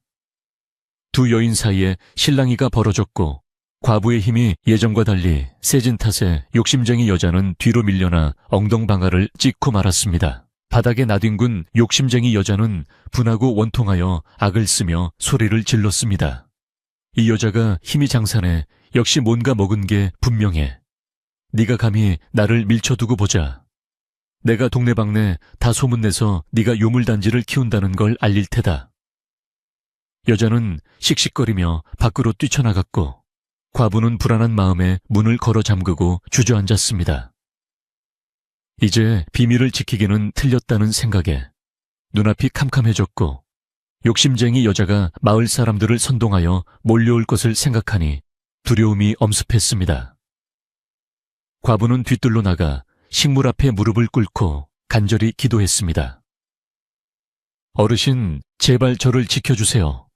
두 여인 사이에 실랑이가 벌어졌고, 과부의 힘이 예전과 달리 세진 탓에 욕심쟁이 여자는 뒤로 밀려나 엉덩방아를 찍고 말았습니다. 바닥에 나뒹군 욕심쟁이 여자는 분하고 원통하여 악을 쓰며 소리를 질렀습니다. 이 여자가 힘이 장산해 역시 뭔가 먹은 게 분명해. 네가 감히 나를 밀쳐두고 보자. 내가 동네방네 다 소문내서 네가 요물단지를 키운다는 걸 알릴 테다. 여자는 씩씩거리며 밖으로 뛰쳐나갔고, 과부는 불안한 마음에 문을 걸어 잠그고 주저앉았습니다. 이제 비밀을 지키기는 틀렸다는 생각에 눈앞이 캄캄해졌고, 욕심쟁이 여자가 마을 사람들을 선동하여 몰려올 것을 생각하니 두려움이 엄습했습니다. 과부는 뒤뜰로 나가 식물 앞에 무릎을 꿇고 간절히 기도했습니다. 어르신, 제발 저를 지켜주세요.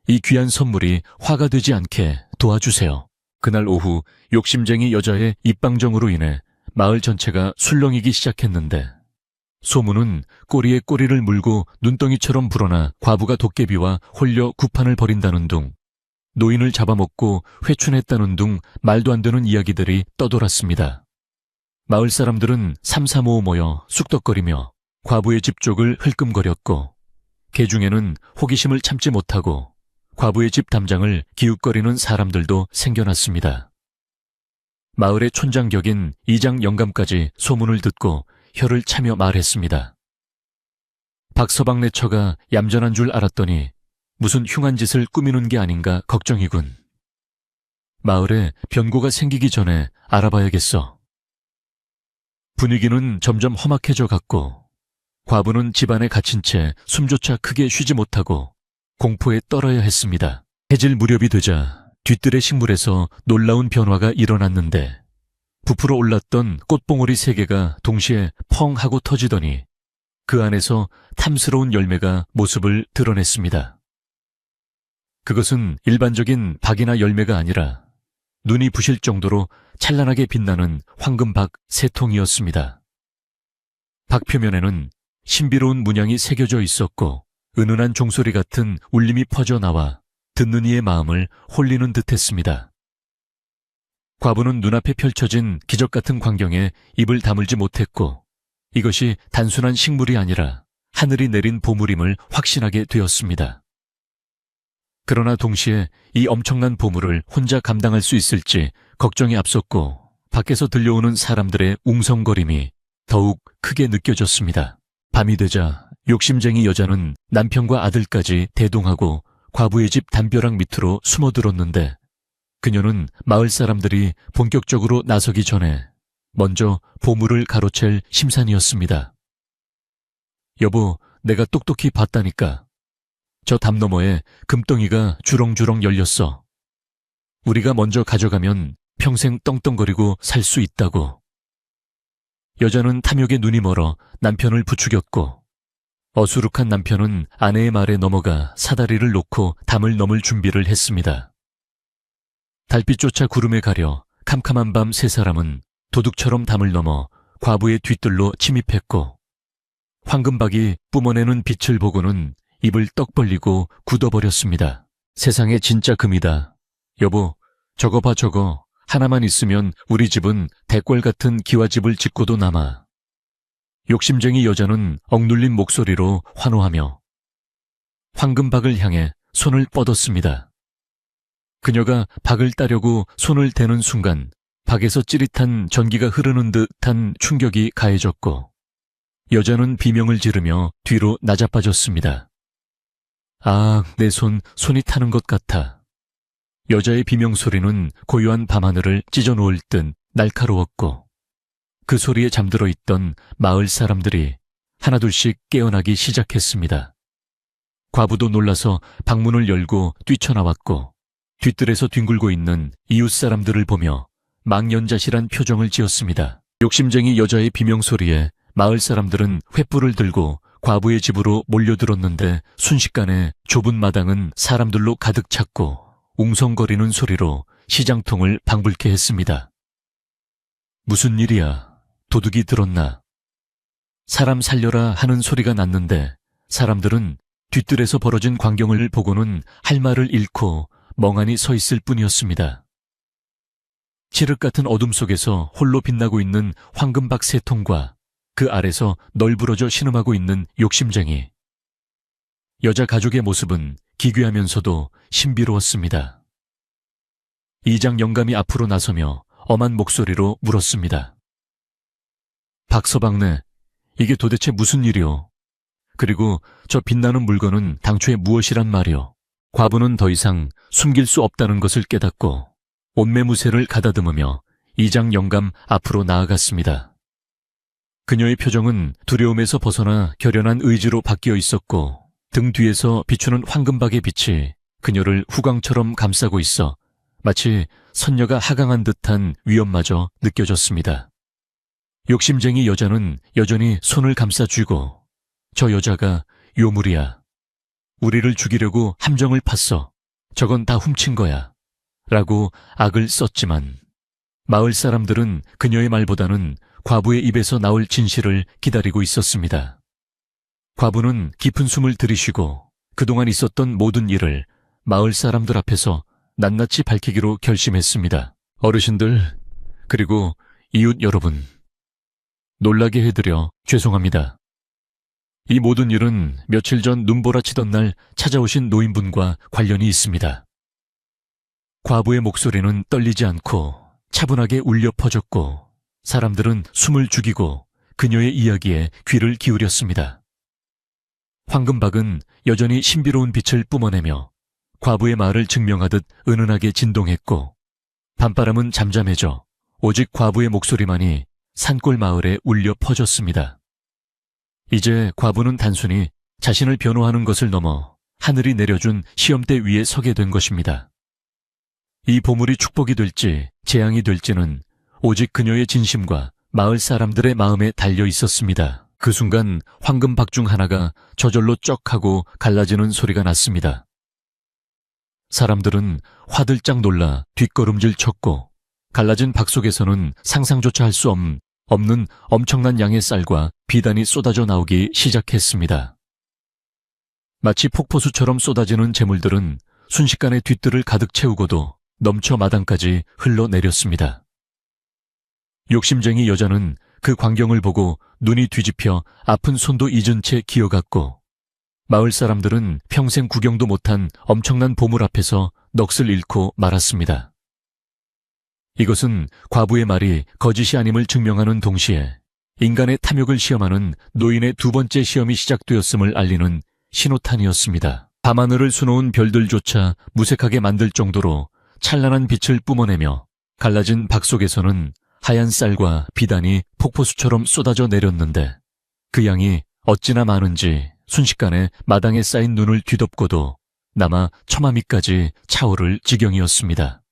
이 귀한 선물이 화가 되지 않게 도와주세요. 그날 오후 욕심쟁이 여자의 입방정으로 인해 마을 전체가 술렁이기 시작했는데, 소문은 꼬리에 꼬리를 물고 눈덩이처럼 불어나 과부가 도깨비와 홀려 구판을 벌인다는 둥, 노인을 잡아먹고 회춘했다는 둥 말도 안 되는 이야기들이 떠돌았습니다. 마을 사람들은 삼삼오오 모여 쑥덕거리며 과부의 집 쪽을 흘끔거렸고, 개중에는 호기심을 참지 못하고 과부의 집 담장을 기웃거리는 사람들도 생겨났습니다. 마을의 촌장격인 이장 영감까지 소문을 듣고 혀를 차며 말했습니다. 박서방네 처가 얌전한 줄 알았더니 무슨 흉한 짓을 꾸미는 게 아닌가 걱정이군. 마을에 변고가 생기기 전에 알아봐야겠어. 분위기는 점점 험악해져 갔고, 과부는 집안에 갇힌 채 숨조차 크게 쉬지 못하고 공포에 떨어야 했습니다. 해질 무렵이 되자 뒤뜰의 식물에서 놀라운 변화가 일어났는데, 부풀어 올랐던 꽃봉오리 3개가 동시에 펑 하고 터지더니 그 안에서 탐스러운 열매가 모습을 드러냈습니다. 그것은 일반적인 박이나 열매가 아니라 눈이 부실 정도로 찬란하게 빛나는 황금박 세 통이었습니다. 박 표면에는 신비로운 문양이 새겨져 있었고 은은한 종소리 같은 울림이 퍼져나와 듣는 이의 마음을 홀리는 듯했습니다. 과부는 눈앞에 펼쳐진 기적 같은 광경에 입을 다물지 못했고 이것이 단순한 식물이 아니라 하늘이 내린 보물임을 확신하게 되었습니다. 그러나 동시에 이 엄청난 보물을 혼자 감당할 수 있을지 걱정이 앞섰고 밖에서 들려오는 사람들의 웅성거림이 더욱 크게 느껴졌습니다. 밤이 되자 욕심쟁이 여자는 남편과 아들까지 대동하고 과부의 집 담벼락 밑으로 숨어들었는데 그녀는 마을 사람들이 본격적으로 나서기 전에 먼저 보물을 가로챌 심산이었습니다. 여보, 내가 똑똑히 봤다니까. 저 담 너머에 금덩이가 주렁주렁 열렸어. 우리가 먼저 가져가면 평생 떵떵거리고 살 수 있다고. 여자는 탐욕에 눈이 멀어 남편을 부추겼고 어수룩한 남편은 아내의 말에 넘어가 사다리를 놓고 담을 넘을 준비를 했습니다. 달빛조차 구름에 가려 캄캄한 밤 세 사람은 도둑처럼 담을 넘어 과부의 뒤뜰로 침입했고 황금박이 뿜어내는 빛을 보고는 입을 떡 벌리고 굳어버렸습니다. 세상에 진짜 금이다. 여보, 저거 봐 저거. 하나만 있으면 우리 집은 대궐 같은 기와집을 짓고도 남아. 욕심쟁이 여자는 억눌린 목소리로 환호하며 황금박을 향해 손을 뻗었습니다. 그녀가 박을 따려고 손을 대는 순간 박에서 찌릿한 전기가 흐르는 듯한 충격이 가해졌고 여자는 비명을 지르며 뒤로 나자빠졌습니다. 아, 내 손이 타는 것 같아. 여자의 비명소리는 고요한 밤하늘을 찢어놓을 듯 날카로웠고 그 소리에 잠들어 있던 마을 사람들이 하나둘씩 깨어나기 시작했습니다. 과부도 놀라서 방문을 열고 뛰쳐나왔고 뒤뜰에서 뒹굴고 있는 이웃 사람들을 보며 망연자실한 표정을 지었습니다. 욕심쟁이 여자의 비명소리에 마을 사람들은 횃불을 들고 과부의 집으로 몰려들었는데 순식간에 좁은 마당은 사람들로 가득 찼고 웅성거리는 소리로 시장통을 방불케 했습니다. 무슨 일이야? 도둑이 들었나? 사람 살려라 하는 소리가 났는데 사람들은 뒤뜰에서 벌어진 광경을 보고는 할 말을 잃고 멍하니 서 있을 뿐이었습니다. 칠흑 같은 어둠 속에서 홀로 빛나고 있는 황금박 세 통과 그 아래서 널브러져 신음하고 있는 욕심쟁이. 여자 가족의 모습은 기괴하면서도 신비로웠습니다. 이장 영감이 앞으로 나서며 엄한 목소리로 물었습니다. 박서방네, 이게 도대체 무슨 일이오? 그리고 저 빛나는 물건은 당초에 무엇이란 말이오? 과부는 더 이상 숨길 수 없다는 것을 깨닫고 옷매무새를 가다듬으며 이장 영감 앞으로 나아갔습니다. 그녀의 표정은 두려움에서 벗어나 결연한 의지로 바뀌어 있었고 등 뒤에서 비추는 황금박의 빛이 그녀를 후광처럼 감싸고 있어 마치 선녀가 하강한 듯한 위엄마저 느껴졌습니다. 욕심쟁이 여자는 여전히 손을 감싸 쥐고 저 여자가 요물이야. 우리를 죽이려고 함정을 팠어. 저건 다 훔친 거야. 라고 악을 썼지만 마을 사람들은 그녀의 말보다는 과부의 입에서 나올 진실을 기다리고 있었습니다. 과부는 깊은 숨을 들이쉬고 그동안 있었던 모든 일을 마을 사람들 앞에서 낱낱이 밝히기로 결심했습니다. 어르신들, 그리고 이웃 여러분, 놀라게 해드려 죄송합니다. 이 모든 일은 며칠 전 눈보라치던 날 찾아오신 노인분과 관련이 있습니다. 과부의 목소리는 떨리지 않고 차분하게 울려 퍼졌고 사람들은 숨을 죽이고 그녀의 이야기에 귀를 기울였습니다. 황금박은 여전히 신비로운 빛을 뿜어내며 과부의 말을 증명하듯 은은하게 진동했고 밤바람은 잠잠해져 오직 과부의 목소리만이 산골 마을에 울려 퍼졌습니다. 이제 과부는 단순히 자신을 변호하는 것을 넘어 하늘이 내려준 시험대 위에 서게 된 것입니다. 이 보물이 축복이 될지 재앙이 될지는 오직 그녀의 진심과 마을 사람들의 마음에 달려 있었습니다. 그 순간 황금박 중 하나가 저절로 쩍 하고 갈라지는 소리가 났습니다. 사람들은 화들짝 놀라 뒷걸음질 쳤고 갈라진 박 속에서는 상상조차 할 수 없는 엄청난 양의 쌀과 비단이 쏟아져 나오기 시작했습니다. 마치 폭포수처럼 쏟아지는 재물들은 순식간에 뒷뜰을 가득 채우고도 넘쳐 마당까지 흘러내렸습니다. 욕심쟁이 여자는 그 광경을 보고 눈이 뒤집혀 아픈 손도 잊은 채 기어갔고 마을 사람들은 평생 구경도 못한 엄청난 보물 앞에서 넋을 잃고 말았습니다. 이것은 과부의 말이 거짓이 아님을 증명하는 동시에 인간의 탐욕을 시험하는 노인의 두 번째 시험이 시작되었음을 알리는 신호탄이었습니다. 밤하늘을 수놓은 별들조차 무색하게 만들 정도로 찬란한 빛을 뿜어내며 갈라진 박 속에서는 하얀 쌀과 비단이 폭포수처럼 쏟아져 내렸는데 그 양이 어찌나 많은지 순식간에 마당에 쌓인 눈을 뒤덮고도 남아 처마 밑까지 차오를 지경이었습니다.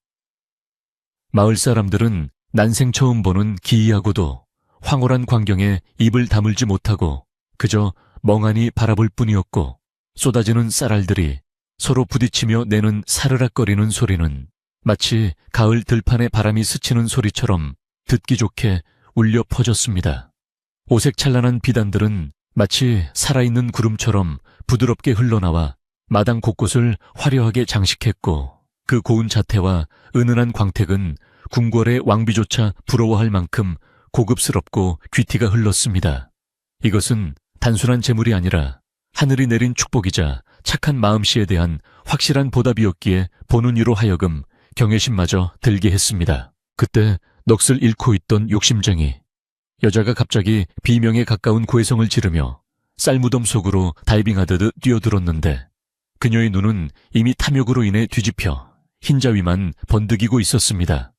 마을 사람들은 난생 처음 보는 기이하고도 황홀한 광경에 입을 다물지 못하고 그저 멍하니 바라볼 뿐이었고 쏟아지는 쌀알들이 서로 부딪히며 내는 사르락거리는 소리는 마치 가을 들판에 바람이 스치는 소리처럼 듣기 좋게 울려 퍼졌습니다. 오색 찬란한 비단들은 마치 살아있는 구름처럼 부드럽게 흘러나와 마당 곳곳을 화려하게 장식했고 그 고운 자태와 은은한 광택은 궁궐의 왕비조차 부러워할 만큼 고급스럽고 귀티가 흘렀습니다. 이것은 단순한 재물이 아니라 하늘이 내린 축복이자 착한 마음씨에 대한 확실한 보답이었기에 보는 이로 하여금 경외심마저 들게 했습니다. 그때 넋을 잃고 있던 욕심쟁이 여자가 갑자기 비명에 가까운 고해성을 지르며 쌀무덤 속으로 다이빙하듯 뛰어들었는데 그녀의 눈은 이미 탐욕으로 인해 뒤집혀 흰자 위만 번득이고 있었습니다.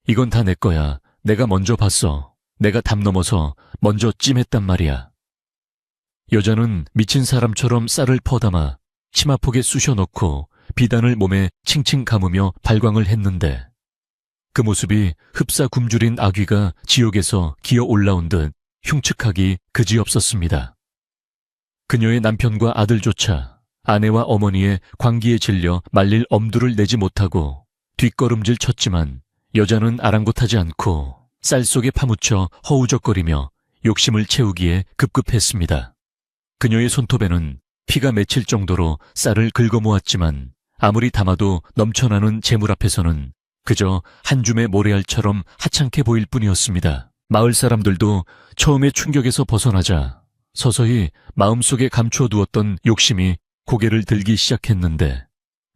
이건 다 내 거야. 내가 먼저 봤어. 내가 담 넘어서 먼저 찜했단 말이야. 여자는 미친 사람처럼 쌀을 퍼담아 치마폭에 쑤셔 넣고 비단을 몸에 칭칭 감으며 발광을 했는데 그 모습이 흡사 굶주린 아귀가 지옥에서 기어 올라온 듯 흉측하기 그지없었습니다. 그녀의 남편과 아들조차 아내와 어머니의 광기에 질려 말릴 엄두를 내지 못하고 뒷걸음질 쳤지만 여자는 아랑곳하지 않고 쌀 속에 파묻혀 허우적거리며 욕심을 채우기에 급급했습니다. 그녀의 손톱에는 피가 맺힐 정도로 쌀을 긁어모았지만 아무리 담아도 넘쳐나는 재물 앞에서는 그저 한 줌의 모래알처럼 하찮게 보일 뿐이었습니다. 마을 사람들도 처음에 충격에서 벗어나자 서서히 마음속에 감추어두었던 욕심이 고개를 들기 시작했는데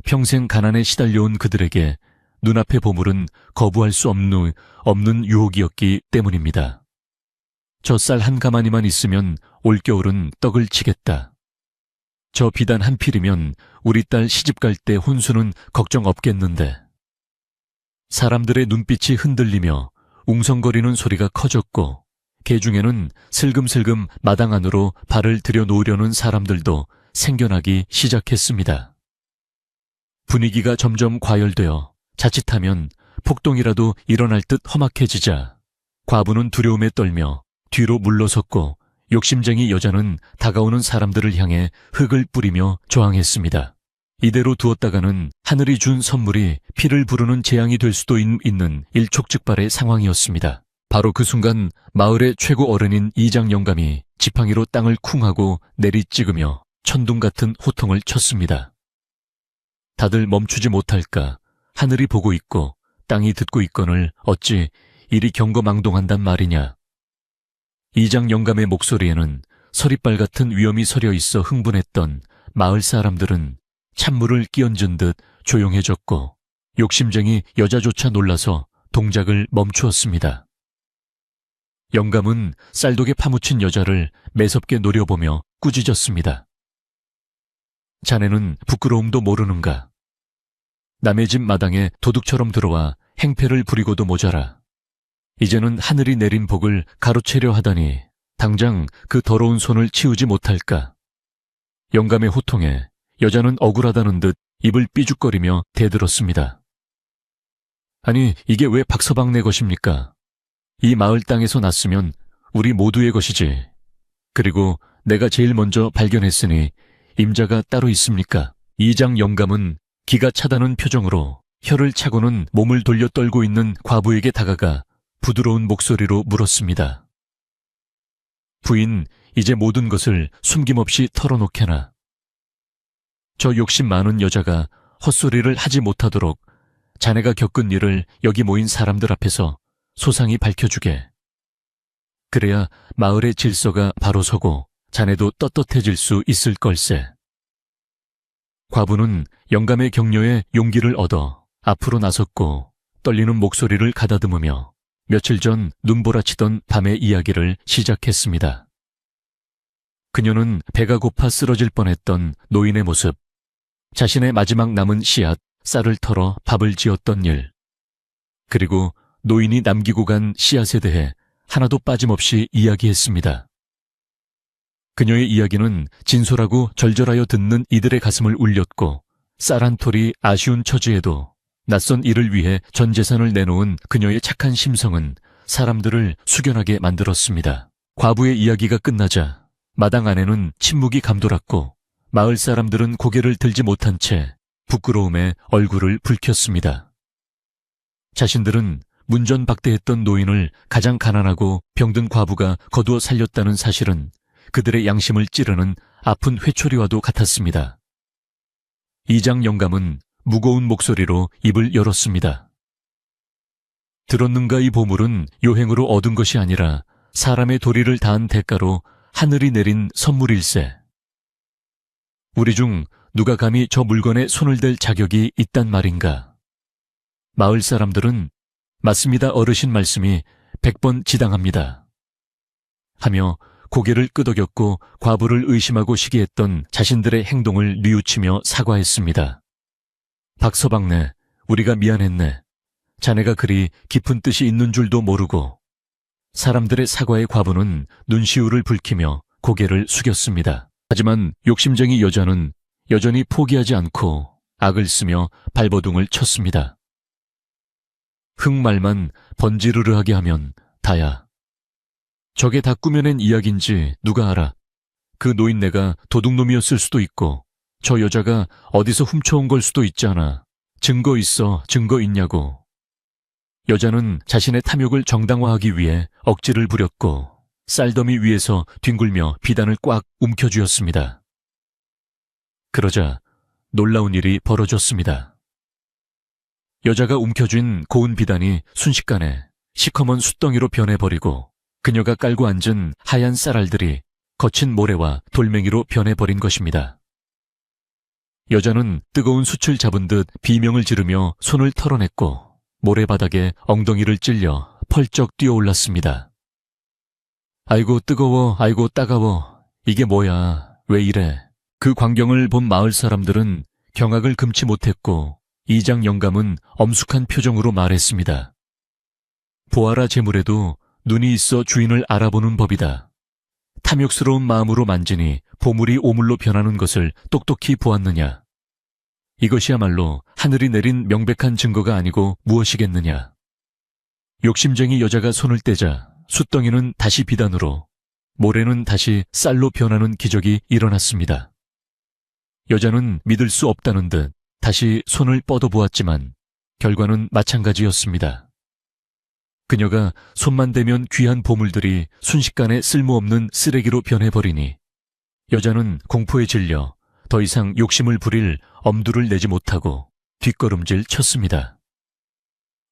평생 가난에 시달려온 그들에게 눈앞의 보물은 거부할 수 없는 유혹이었기 때문입니다. 저 쌀 한 가마니만 있으면 올겨울은 떡을 치겠다. 저 비단 한 필이면 우리 딸 시집 갈 때 혼수는 걱정 없겠는데. 사람들의 눈빛이 흔들리며 웅성거리는 소리가 커졌고 개 중에는 슬금슬금 마당 안으로 발을 들여놓으려는 사람들도 생겨나기 시작했습니다. 분위기가 점점 과열되어 자칫하면 폭동이라도 일어날 듯 험악해지자 과부는 두려움에 떨며 뒤로 물러섰고 욕심쟁이 여자는 다가오는 사람들을 향해 흙을 뿌리며 저항했습니다. 이대로 두었다가는 하늘이 준 선물이 피를 부르는 재앙이 될 수도 있는 일촉즉발의 상황이었습니다. 바로 그 순간 마을의 최고 어른인 이장 영감이 지팡이로 땅을 쿵 하고 내리찍으며 천둥 같은 호통을 쳤습니다. 다들 멈추지 못할까? 하늘이 보고 있고 땅이 듣고 있거늘 어찌 이리 경거망동한단 말이냐. 이장 영감의 목소리에는 서리빨 같은 위험이 서려 있어 흥분했던 마을 사람들은 찬물을 끼얹은 듯 조용해졌고 욕심쟁이 여자조차 놀라서 동작을 멈추었습니다. 영감은 쌀독에 파묻힌 여자를 매섭게 노려보며 꾸짖었습니다. 자네는 부끄러움도 모르는가? 남의 집 마당에 도둑처럼 들어와 행패를 부리고도 모자라. 이제는 하늘이 내린 복을 가로채려 하다니 당장 그 더러운 손을 치우지 못할까? 영감의 호통에 여자는 억울하다는 듯 입을 삐죽거리며 대들었습니다. 아니, 이게 왜 박서방네 것입니까? 이 마을 땅에서 났으면 우리 모두의 것이지. 그리고 내가 제일 먼저 발견했으니 임자가 따로 있습니까? 이장 영감은 기가 차다는 표정으로 혀를 차고는 몸을 돌려 떨고 있는 과부에게 다가가 부드러운 목소리로 물었습니다. 부인, 이제 모든 것을 숨김없이 털어놓게나. 저 욕심 많은 여자가 헛소리를 하지 못하도록 자네가 겪은 일을 여기 모인 사람들 앞에서 소상히 밝혀주게. 그래야 마을의 질서가 바로 서고 자네도 떳떳해질 수 있을 걸세. 과부는 영감의 격려에 용기를 얻어 앞으로 나섰고 떨리는 목소리를 가다듬으며 며칠 전 눈보라치던 밤의 이야기를 시작했습니다. 그녀는 배가 고파 쓰러질 뻔했던 노인의 모습, 자신의 마지막 남은 씨앗, 쌀을 털어 밥을 지었던 일, 그리고 노인이 남기고 간 씨앗에 대해 하나도 빠짐없이 이야기했습니다. 그녀의 이야기는 진솔하고 절절하여 듣는 이들의 가슴을 울렸고 쌀 한 톨이 아쉬운 처지에도 낯선 일을 위해 전 재산을 내놓은 그녀의 착한 심성은 사람들을 숙연하게 만들었습니다. 과부의 이야기가 끝나자 마당 안에는 침묵이 감돌았고 마을 사람들은 고개를 들지 못한 채 부끄러움에 얼굴을 붉혔습니다. 자신들은 문전박대했던 노인을 가장 가난하고 병든 과부가 거두어 살렸다는 사실은 그들의 양심을 찌르는 아픈 회초리와도 같았습니다. 이장 영감은 무거운 목소리로 입을 열었습니다. 들었는가 이 보물은 요행으로 얻은 것이 아니라 사람의 도리를 다한 대가로 하늘이 내린 선물일세. 우리 중 누가 감히 저 물건에 손을 댈 자격이 있단 말인가. 마을 사람들은 맞습니다 어르신 말씀이 100번 지당합니다. 하며 고개를 끄덕였고 과부를 의심하고 시기했던 자신들의 행동을 뉘우치며 사과했습니다. 박서방네, 우리가 미안했네. 자네가 그리 깊은 뜻이 있는 줄도 모르고. 사람들의 사과에 과부는 눈시울을 붉히며 고개를 숙였습니다. 하지만 욕심쟁이 여자는 여전히 포기하지 않고 악을 쓰며 발버둥을 쳤습니다. 흙말만 번지르르하게 하면 다야. 저게 다 꾸며낸 이야기인지 누가 알아. 그 노인네가 도둑놈이었을 수도 있고 저 여자가 어디서 훔쳐온 걸 수도 있잖아. 증거 있어, 증거 있냐고. 여자는 자신의 탐욕을 정당화하기 위해 억지를 부렸고 쌀더미 위에서 뒹굴며 비단을 꽉 움켜쥐었습니다. 그러자 놀라운 일이 벌어졌습니다. 여자가 움켜쥔 고운 비단이 순식간에 시커먼 숫덩이로 변해버리고 그녀가 깔고 앉은 하얀 쌀알들이 거친 모래와 돌멩이로 변해버린 것입니다. 여자는 뜨거운 숯을 잡은 듯 비명을 지르며 손을 털어냈고 모래바닥에 엉덩이를 찔려 펄쩍 뛰어올랐습니다. 아이고 뜨거워, 아이고 따가워. 이게 뭐야, 왜 이래. 그 광경을 본 마을 사람들은 경악을 금치 못했고 이장 영감은 엄숙한 표정으로 말했습니다. 보아라 재물에도 눈이 있어 주인을 알아보는 법이다. 탐욕스러운 마음으로 만지니 보물이 오물로 변하는 것을 똑똑히 보았느냐. 이것이야말로 하늘이 내린 명백한 증거가 아니고 무엇이겠느냐. 욕심쟁이 여자가 손을 떼자 숫덩이는 다시 비단으로, 모래는 다시 쌀로 변하는 기적이 일어났습니다. 여자는 믿을 수 없다는 듯 다시 손을 뻗어보았지만 결과는 마찬가지였습니다. 그녀가 손만 대면 귀한 보물들이 순식간에 쓸모없는 쓰레기로 변해버리니 여자는 공포에 질려 더 이상 욕심을 부릴 엄두를 내지 못하고 뒷걸음질 쳤습니다.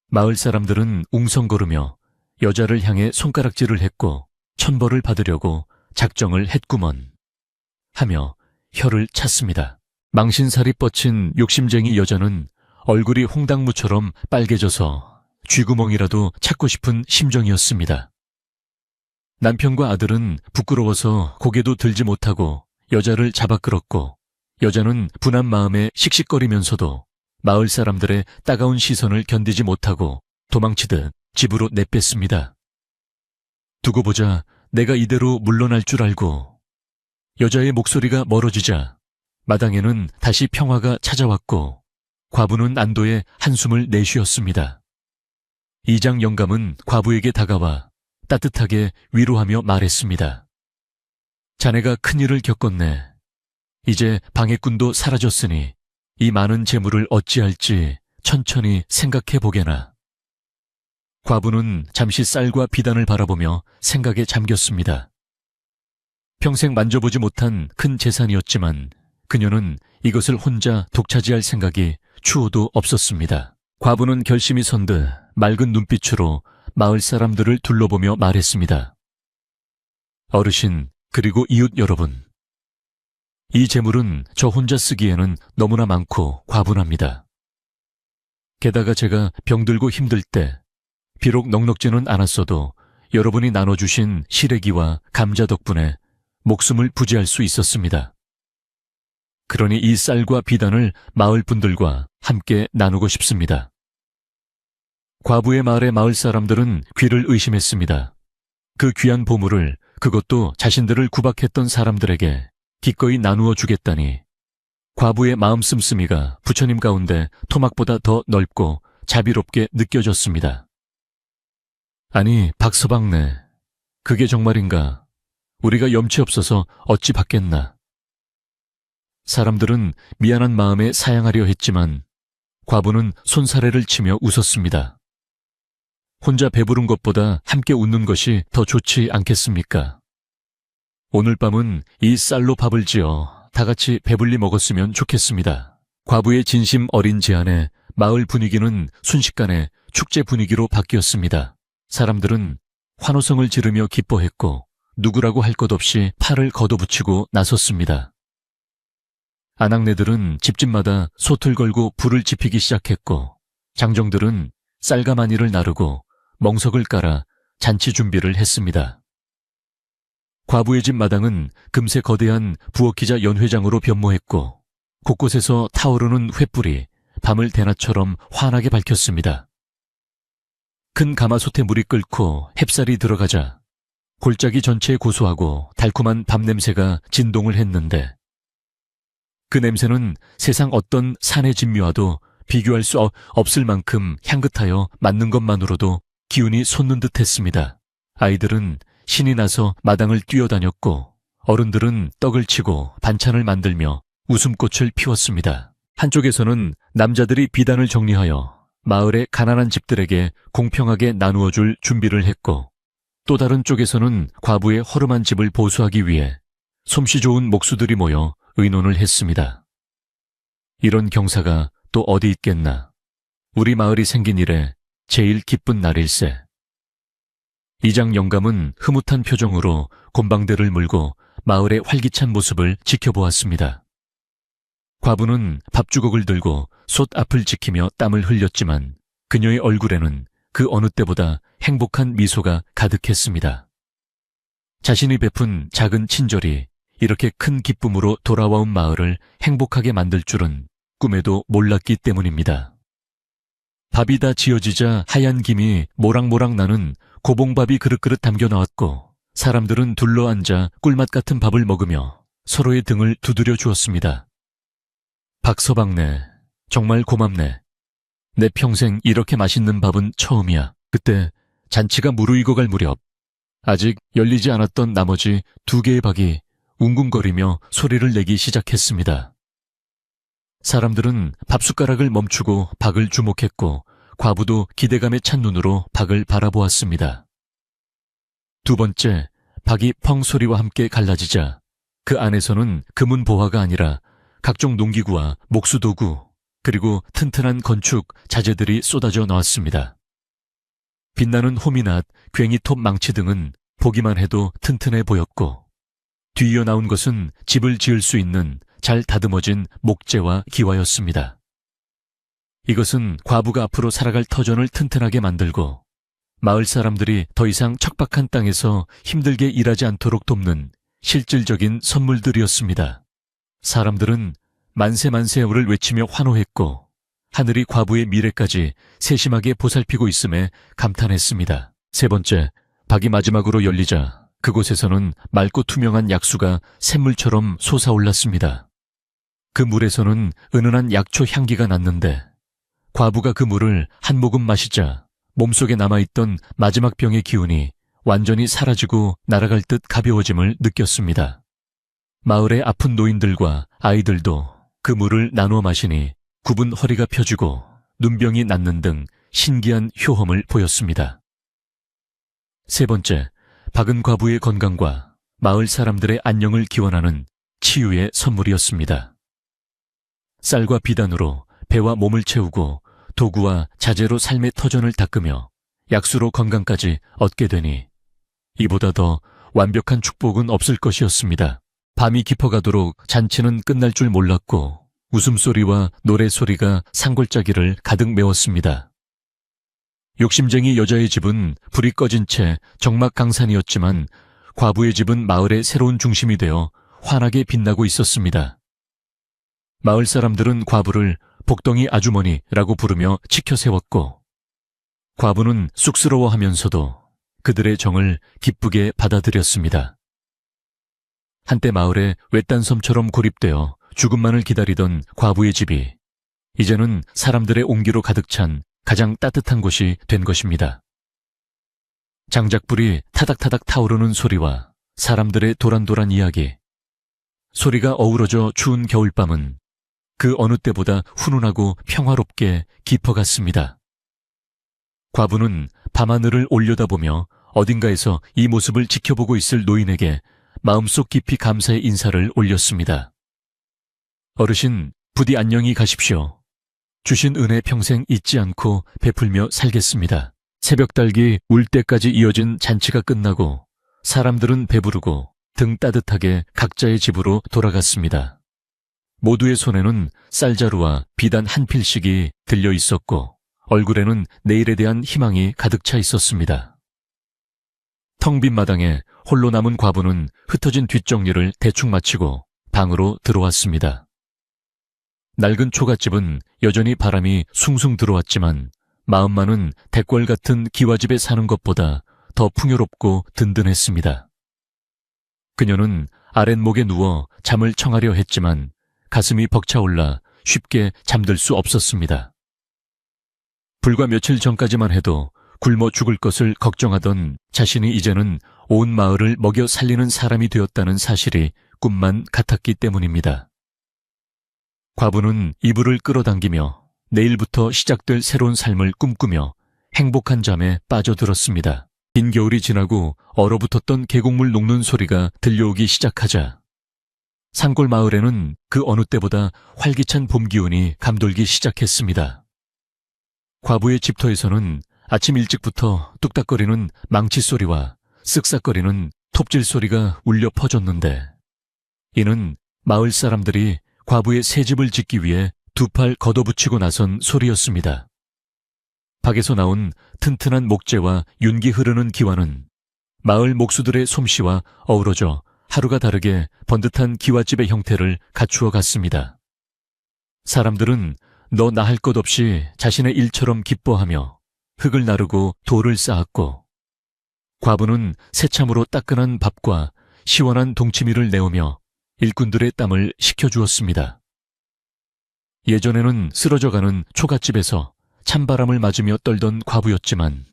마을 사람들은 웅성거리며 여자를 향해 손가락질을 했고 천벌을 받으려고 작정을 했구먼 하며 혀를 찼습니다. 망신살이 뻗친 욕심쟁이 여자는 얼굴이 홍당무처럼 빨개져서 쥐구멍이라도 찾고 싶은 심정이었습니다. 남편과 아들은 부끄러워서 고개도 들지 못하고 여자를 잡아 끌었고 여자는 분한 마음에 씩씩거리면서도 마을 사람들의 따가운 시선을 견디지 못하고 도망치듯 집으로 내뺐습니다. 두고 보자, 내가 이대로 물러날 줄 알고. 여자의 목소리가 멀어지자 마당에는 다시 평화가 찾아왔고 과부는 안도의 한숨을 내쉬었습니다. 이장 영감은 과부에게 다가와 따뜻하게 위로하며 말했습니다. 자네가 큰일을 겪었네. 이제 방해꾼도 사라졌으니 이 많은 재물을 어찌할지 천천히 생각해 보게나. 과부는 잠시 쌀과 비단을 바라보며 생각에 잠겼습니다. 평생 만져보지 못한 큰 재산이었지만 그녀는 이것을 혼자 독차지할 생각이 추호도 없었습니다. 과부는 결심이 선 듯 맑은 눈빛으로 마을 사람들을 둘러보며 말했습니다. 어르신, 그리고 이웃 여러분. 이 재물은 저 혼자 쓰기에는 너무나 많고 과분합니다. 게다가 제가 병들고 힘들 때 비록 넉넉지는 않았어도 여러분이 나눠주신 시래기와 감자 덕분에 목숨을 부지할 수 있었습니다. 그러니 이 쌀과 비단을 마을 분들과 함께 나누고 싶습니다. 과부의 말에 마을 사람들은 귀를 의심했습니다. 그 귀한 보물을, 그것도 자신들을 구박했던 사람들에게 기꺼이 나누어 주겠다니 과부의 마음 씀씀이가 부처님 가운데 토막보다 더 넓고 자비롭게 느껴졌습니다. 아니, 박서방네, 그게 정말인가? 우리가 염치 없어서 어찌 받겠나? 사람들은 미안한 마음에 사양하려 했지만 과부는 손사래를 치며 웃었습니다. 혼자 배부른 것보다 함께 웃는 것이 더 좋지 않겠습니까? 오늘 밤은 이 쌀로 밥을 지어 다 같이 배불리 먹었으면 좋겠습니다. 과부의 진심 어린 제안에 마을 분위기는 순식간에 축제 분위기로 바뀌었습니다. 사람들은 환호성을 지르며 기뻐했고 누구라고 할 것 없이 팔을 걷어붙이고 나섰습니다. 아낙네들은 집집마다 솥을 걸고 불을 지피기 시작했고 장정들은 쌀가마니를 나르고 멍석을 깔아 잔치 준비를 했습니다. 과부의 집 마당은 금세 거대한 부엌기자 연회장으로 변모했고 곳곳에서 타오르는 횃불이 밤을 대낮처럼 환하게 밝혔습니다. 큰 가마솥에 물이 끓고 햅쌀이 들어가자 골짜기 전체에 고소하고 달콤한 밥 냄새가 진동을 했는데 그 냄새는 세상 어떤 산의 진미와도 비교할 수 없을 만큼 향긋하여 맡는 것만으로도 기운이 솟는 듯 했습니다. 아이들은 신이 나서 마당을 뛰어다녔고 어른들은 떡을 치고 반찬을 만들며 웃음꽃을 피웠습니다. 한쪽에서는 남자들이 비단을 정리하여 마을의 가난한 집들에게 공평하게 나누어줄 준비를 했고 또 다른 쪽에서는 과부의 허름한 집을 보수하기 위해 솜씨 좋은 목수들이 모여 의논을 했습니다. 이런 경사가 또 어디 있겠나. 우리 마을이 생긴 이래 제일 기쁜 날일세. 이장 영감은 흐뭇한 표정으로 곤방대를 물고 마을의 활기찬 모습을 지켜보았습니다. 과부는 밥주걱을 들고 솥 앞을 지키며 땀을 흘렸지만 그녀의 얼굴에는 그 어느 때보다 행복한 미소가 가득했습니다. 자신이 베푼 작은 친절이 이렇게 큰 기쁨으로 돌아와온 마을을 행복하게 만들 줄은 꿈에도 몰랐기 때문입니다. 밥이 다 지어지자 하얀 김이 모락모락 나는 고봉밥이 그릇그릇 담겨 나왔고 사람들은 둘러앉아 꿀맛 같은 밥을 먹으며 서로의 등을 두드려 주었습니다. 박서방네, 정말 고맙네. 내 평생 이렇게 맛있는 밥은 처음이야. 그때 잔치가 무르익어갈 무렵 아직 열리지 않았던 나머지 2개의 박이 웅궁거리며 소리를 내기 시작했습니다. 사람들은 밥숟가락을 멈추고 박을 주목했고 과부도 기대감에 찬 눈으로 박을 바라보았습니다. 2번째, 박이 펑 소리와 함께 갈라지자 그 안에서는 금은 보화가 아니라 각종 농기구와 목수도구 그리고 튼튼한 건축 자재들이 쏟아져 나왔습니다. 빛나는 호미낫, 괭이톱 망치 등은 보기만 해도 튼튼해 보였고 뒤이어 나온 것은 집을 지을 수 있는 잘 다듬어진 목재와 기와였습니다. 이것은 과부가 앞으로 살아갈 터전을 튼튼하게 만들고 마을 사람들이 더 이상 척박한 땅에서 힘들게 일하지 않도록 돕는 실질적인 선물들이었습니다. 사람들은 만세만세를 외치며 환호했고 하늘이 과부의 미래까지 세심하게 보살피고 있음에 감탄했습니다. 3번째, 박이 마지막으로 열리자 그곳에서는 맑고 투명한 약수가 샘물처럼 솟아올랐습니다. 그 물에서는 은은한 약초 향기가 났는데 과부가 그 물을 한 모금 마시자 몸속에 남아있던 마지막 병의 기운이 완전히 사라지고 날아갈 듯 가벼워짐을 느꼈습니다. 마을의 아픈 노인들과 아이들도 그 물을 나누어 마시니 굽은 허리가 펴지고 눈병이 낫는 등 신기한 효험을 보였습니다. 세 번째, 박은 과부의 건강과 마을 사람들의 안녕을 기원하는 치유의 선물이었습니다. 쌀과 비단으로 배와 몸을 채우고 도구와 자재로 삶의 터전을 닦으며 약수로 건강까지 얻게 되니 이보다 더 완벽한 축복은 없을 것이었습니다. 밤이 깊어가도록 잔치는 끝날 줄 몰랐고 웃음소리와 노래소리가 산골짜기를 가득 메웠습니다. 욕심쟁이 여자의 집은 불이 꺼진 채 적막강산이었지만 과부의 집은 마을의 새로운 중심이 되어 환하게 빛나고 있었습니다. 마을 사람들은 과부를 복덩이 아주머니라고 부르며 치켜 세웠고 과부는 쑥스러워하면서도 그들의 정을 기쁘게 받아들였습니다. 한때 마을에 외딴 섬처럼 고립되어 죽음만을 기다리던 과부의 집이 이제는 사람들의 온기로 가득 찬 가장 따뜻한 곳이 된 것입니다. 장작불이 타닥타닥 타오르는 소리와 사람들의 도란도란 이야기, 소리가 어우러져 추운 겨울밤은 그 어느 때보다 훈훈하고 평화롭게 깊어갔습니다. 과부는 밤하늘을 올려다보며 어딘가에서 이 모습을 지켜보고 있을 노인에게 마음속 깊이 감사의 인사를 올렸습니다. 어르신, 부디 안녕히 가십시오. 주신 은혜 평생 잊지 않고 베풀며 살겠습니다. 새벽달기 울 때까지 이어진 잔치가 끝나고 사람들은 배부르고 등 따뜻하게 각자의 집으로 돌아갔습니다. 모두의 손에는 쌀자루와 비단 한 필씩이 들려 있었고 얼굴에는 내일에 대한 희망이 가득 차 있었습니다. 텅 빈 마당에 홀로 남은 과부는 흩어진 뒷정리를 대충 마치고 방으로 들어왔습니다. 낡은 초가집은 여전히 바람이 숭숭 들어왔지만 마음만은 대궐 같은 기와집에 사는 것보다 더 풍요롭고 든든했습니다. 그녀는 아랫목에 누워 잠을 청하려 했지만 가슴이 벅차올라 쉽게 잠들 수 없었습니다. 불과 며칠 전까지만 해도 굶어 죽을 것을 걱정하던 자신이 이제는 온 마을을 먹여 살리는 사람이 되었다는 사실이 꿈만 같았기 때문입니다. 과부는 이불을 끌어당기며 내일부터 시작될 새로운 삶을 꿈꾸며 행복한 잠에 빠져들었습니다. 긴 겨울이 지나고 얼어붙었던 계곡물 녹는 소리가 들려오기 시작하자 산골 마을에는 그 어느 때보다 활기찬 봄 기운이 감돌기 시작했습니다. 과부의 집터에서는 아침 일찍부터 뚝딱거리는 망치 소리와 쓱싹거리는 톱질 소리가 울려 퍼졌는데 이는 마을 사람들이 과부의 새 집을 짓기 위해 두 팔 걷어붙이고 나선 소리였습니다. 밖에서 나온 튼튼한 목재와 윤기 흐르는 기와는 마을 목수들의 솜씨와 어우러져 하루가 다르게 번듯한 기와집의 형태를 갖추어 갔습니다. 사람들은 너 나 할 것 없이 자신의 일처럼 기뻐하며 흙을 나르고 돌을 쌓았고 과부는 새참으로 따끈한 밥과 시원한 동치미를 내오며 일꾼들의 땀을 식혀주었습니다. 예전에는 쓰러져가는 초가집에서 찬바람을 맞으며 떨던 과부였지만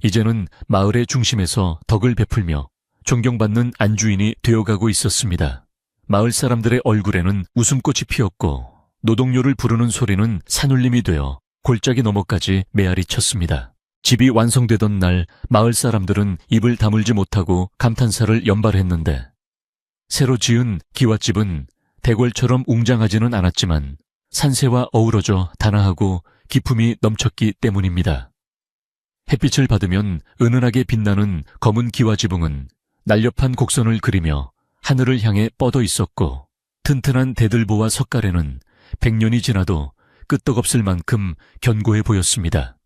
이제는 마을의 중심에서 덕을 베풀며 존경받는 안주인이 되어가고 있었습니다. 마을 사람들의 얼굴에는 웃음꽃이 피었고 노동요를 부르는 소리는 산울림이 되어 골짜기 너머까지 메아리 쳤습니다. 집이 완성되던 날 마을 사람들은 입을 다물지 못하고 감탄사를 연발했는데 새로 지은 기와집은 대궐처럼 웅장하지는 않았지만 산세와 어우러져 단아하고 기품이 넘쳤기 때문입니다. 햇빛을 받으면 은은하게 빛나는 검은 기와지붕은 날렵한 곡선을 그리며 하늘을 향해 뻗어 있었고 튼튼한 대들보와 석가래는 100년이 지나도 끄떡없을 만큼 견고해 보였습니다.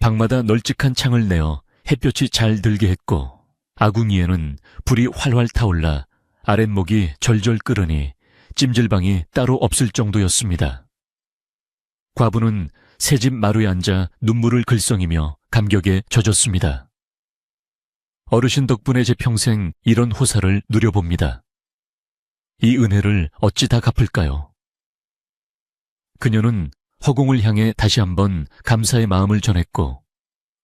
방마다 널찍한 창을 내어 햇볕이 잘 들게 했고 아궁이에는 불이 활활 타올라 아랫목이 절절 끓으니 찜질방이 따로 없을 정도였습니다. 과부는 새집 마루에 앉아 눈물을 글썽이며 감격에 젖었습니다. 어르신 덕분에 제 평생 이런 호사를 누려봅니다. 이 은혜를 어찌 다 갚을까요? 그녀는 허공을 향해 다시 한번 감사의 마음을 전했고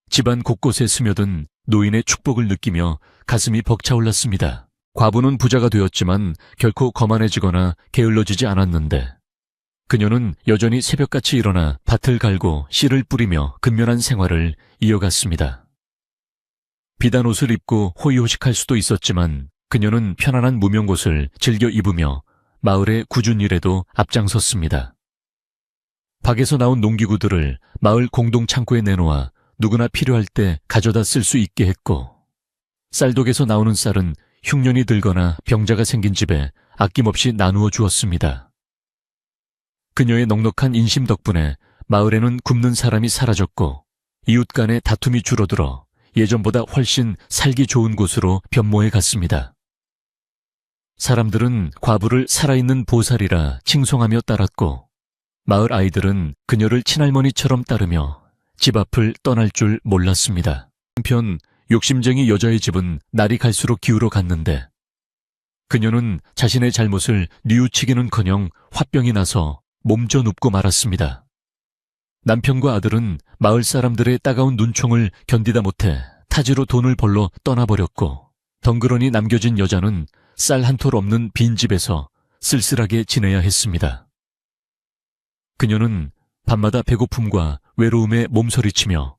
집안 곳곳에 스며든 노인의 축복을 느끼며 가슴이 벅차올랐습니다. 과부는 부자가 되었지만 결코 거만해지거나 게을러지지 않았는데 그녀는 여전히 새벽같이 일어나 밭을 갈고 씨를 뿌리며 근면한 생활을 이어갔습니다. 비단 옷을 입고 호의호식할 수도 있었지만 그녀는 편안한 무명옷을 즐겨 입으며 마을의 굳은 일에도 앞장섰습니다. 밖에서 나온 농기구들을 마을 공동 창고에 내놓아 누구나 필요할 때 가져다 쓸 수 있게 했고, 쌀독에서 나오는 쌀은 흉년이 들거나 병자가 생긴 집에 아낌없이 나누어 주었습니다. 그녀의 넉넉한 인심 덕분에 마을에는 굶는 사람이 사라졌고 이웃 간의 다툼이 줄어들어 예전보다 훨씬 살기 좋은 곳으로 변모해 갔습니다. 사람들은 과부를 살아있는 보살이라 칭송하며 따랐고 마을 아이들은 그녀를 친할머니처럼 따르며 집 앞을 떠날 줄 몰랐습니다. 한편 욕심쟁이 여자의 집은 날이 갈수록 기울어 갔는데 그녀는 자신의 잘못을 뉘우치기는커녕 화병이 나서 몸져 눕고 말았습니다. 남편과 아들은 마을 사람들의 따가운 눈총을 견디다 못해 타지로 돈을 벌러 떠나버렸고 덩그러니 남겨진 여자는 쌀 한 톨 없는 빈집에서 쓸쓸하게 지내야 했습니다. 그녀는 밤마다 배고픔과 외로움에 몸서리치며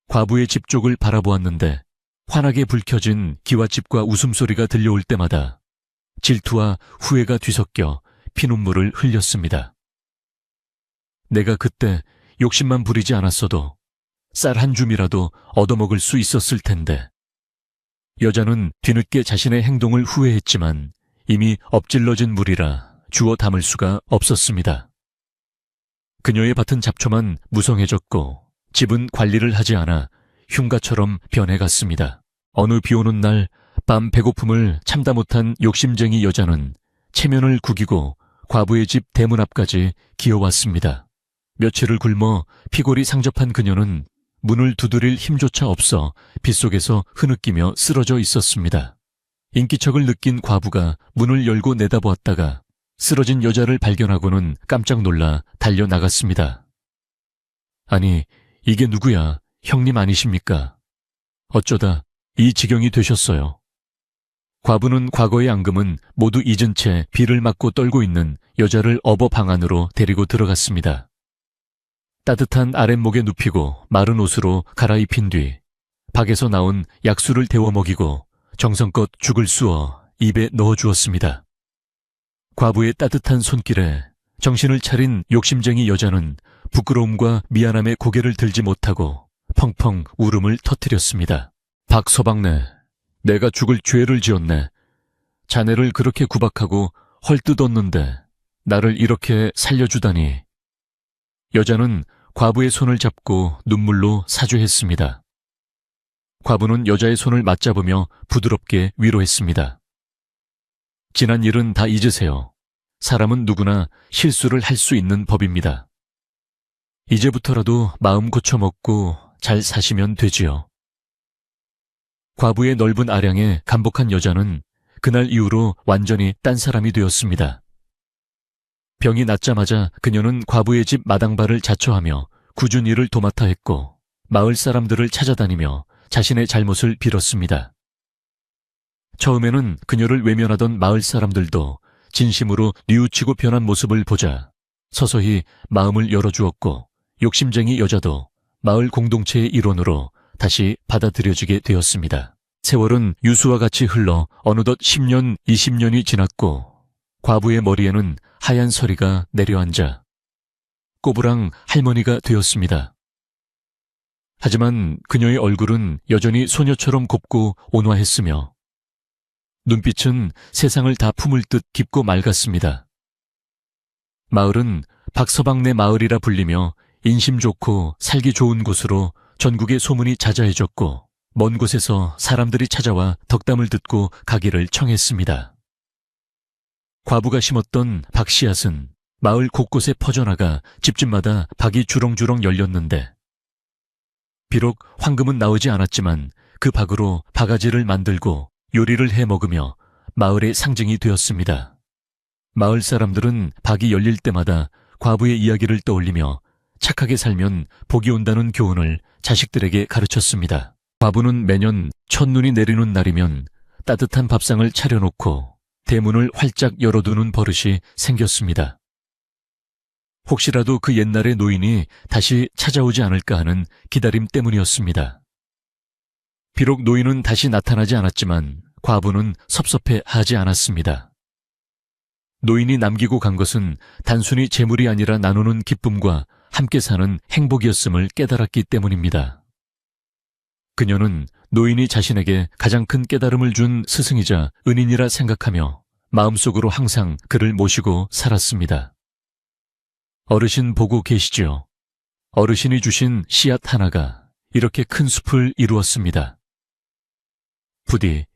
과부의 집 쪽을 바라보았는데 환하게 불 켜진 기와집과 웃음소리가 들려올 때마다 질투와 후회가 뒤섞여 피눈물을 흘렸습니다. 내가 그때 욕심만 부리지 않았어도 쌀 한 줌이라도 얻어먹을 수 있었을 텐데. 여자는 뒤늦게 자신의 행동을 후회했지만 이미 엎질러진 물이라 주워 담을 수가 없었습니다. 그녀의 밭은 잡초만 무성해졌고 집은 관리를 하지 않아 흉가처럼 변해갔습니다. 어느 비오는 날 밤 배고픔을 참다 못한 욕심쟁이 여자는 체면을 구기고 과부의 집 대문 앞까지 기어왔습니다. 며칠을 굶어 피골이 상접한 그녀는 문을 두드릴 힘조차 없어 빗속에서 흐느끼며 쓰러져 있었습니다. 인기척을 느낀 과부가 문을 열고 내다보았다가 쓰러진 여자를 발견하고는 깜짝 놀라 달려나갔습니다. 아니, 이게 누구야? 형님 아니십니까? 어쩌다 이 지경이 되셨어요. 과부는 과거의 앙금은 모두 잊은 채 비를 맞고 떨고 있는 여자를 어버 방 안으로 데리고 들어갔습니다. 따뜻한 아랫목에 눕히고 마른 옷으로 갈아입힌 뒤 박에서 나온 약수를 데워 먹이고 정성껏 죽을 쑤어 입에 넣어주었습니다. 과부의 따뜻한 손길에 정신을 차린 욕심쟁이 여자는 부끄러움과 미안함에 고개를 들지 못하고 펑펑 울음을 터뜨렸습니다. 박서방네, 내가 죽을 죄를 지었네. 자네를 그렇게 구박하고 헐뜯었는데 나를 이렇게 살려주다니. 여자는 과부의 손을 잡고 눈물로 사죄했습니다. 과부는 여자의 손을 맞잡으며 부드럽게 위로했습니다. 지난 일은 다 잊으세요. 사람은 누구나 실수를 할 수 있는 법입니다. 이제부터라도 마음 고쳐먹고 잘 사시면 되지요. 과부의 넓은 아량에 감복한 여자는 그날 이후로 완전히 딴 사람이 되었습니다. 병이 낫자마자 그녀는 과부의 집 마당발을 자처하며 굳은 일을 도맡아 했고 마을 사람들을 찾아다니며 자신의 잘못을 빌었습니다. 처음에는 그녀를 외면하던 마을 사람들도 진심으로 뉘우치고 변한 모습을 보자 서서히 마음을 열어주었고 욕심쟁이 여자도 마을 공동체의 일원으로 다시 받아들여지게 되었습니다. 세월은 유수와 같이 흘러 어느덧 10년, 20년이 지났고 과부의 머리에는 하얀 서리가 내려앉아 꼬부랑 할머니가 되었습니다. 하지만 그녀의 얼굴은 여전히 소녀처럼 곱고 온화했으며 눈빛은 세상을 다 품을 듯 깊고 맑았습니다. 마을은 박서방네 마을이라 불리며 인심 좋고 살기 좋은 곳으로 전국에 소문이 자자해졌고 먼 곳에서 사람들이 찾아와 덕담을 듣고 가기를 청했습니다. 과부가 심었던 박씨앗은 마을 곳곳에 퍼져나가 집집마다 박이 주렁주렁 열렸는데 비록 황금은 나오지 않았지만 그 박으로 바가지를 만들고 요리를 해 먹으며 마을의 상징이 되었습니다. 마을 사람들은 박이 열릴 때마다 과부의 이야기를 떠올리며 착하게 살면 복이 온다는 교훈을 자식들에게 가르쳤습니다. 과부는 매년 첫눈이 내리는 날이면 따뜻한 밥상을 차려놓고 대문을 활짝 열어두는 버릇이 생겼습니다. 혹시라도 그 옛날의 노인이 다시 찾아오지 않을까 하는 기다림 때문이었습니다. 비록 노인은 다시 나타나지 않았지만 과부는 섭섭해하지 않았습니다. 노인이 남기고 간 것은 단순히 재물이 아니라 나누는 기쁨과 함께 사는 행복이었음을 깨달았기 때문입니다. 그녀는 노인이 자신에게 가장 큰 깨달음을 준 스승이자 은인이라 생각하며 마음속으로 항상 그를 모시고 살았습니다. 어르신 보고 계시지요? 어르신이 주신 씨앗 하나가 이렇게 큰 숲을 이루었습니다. 부디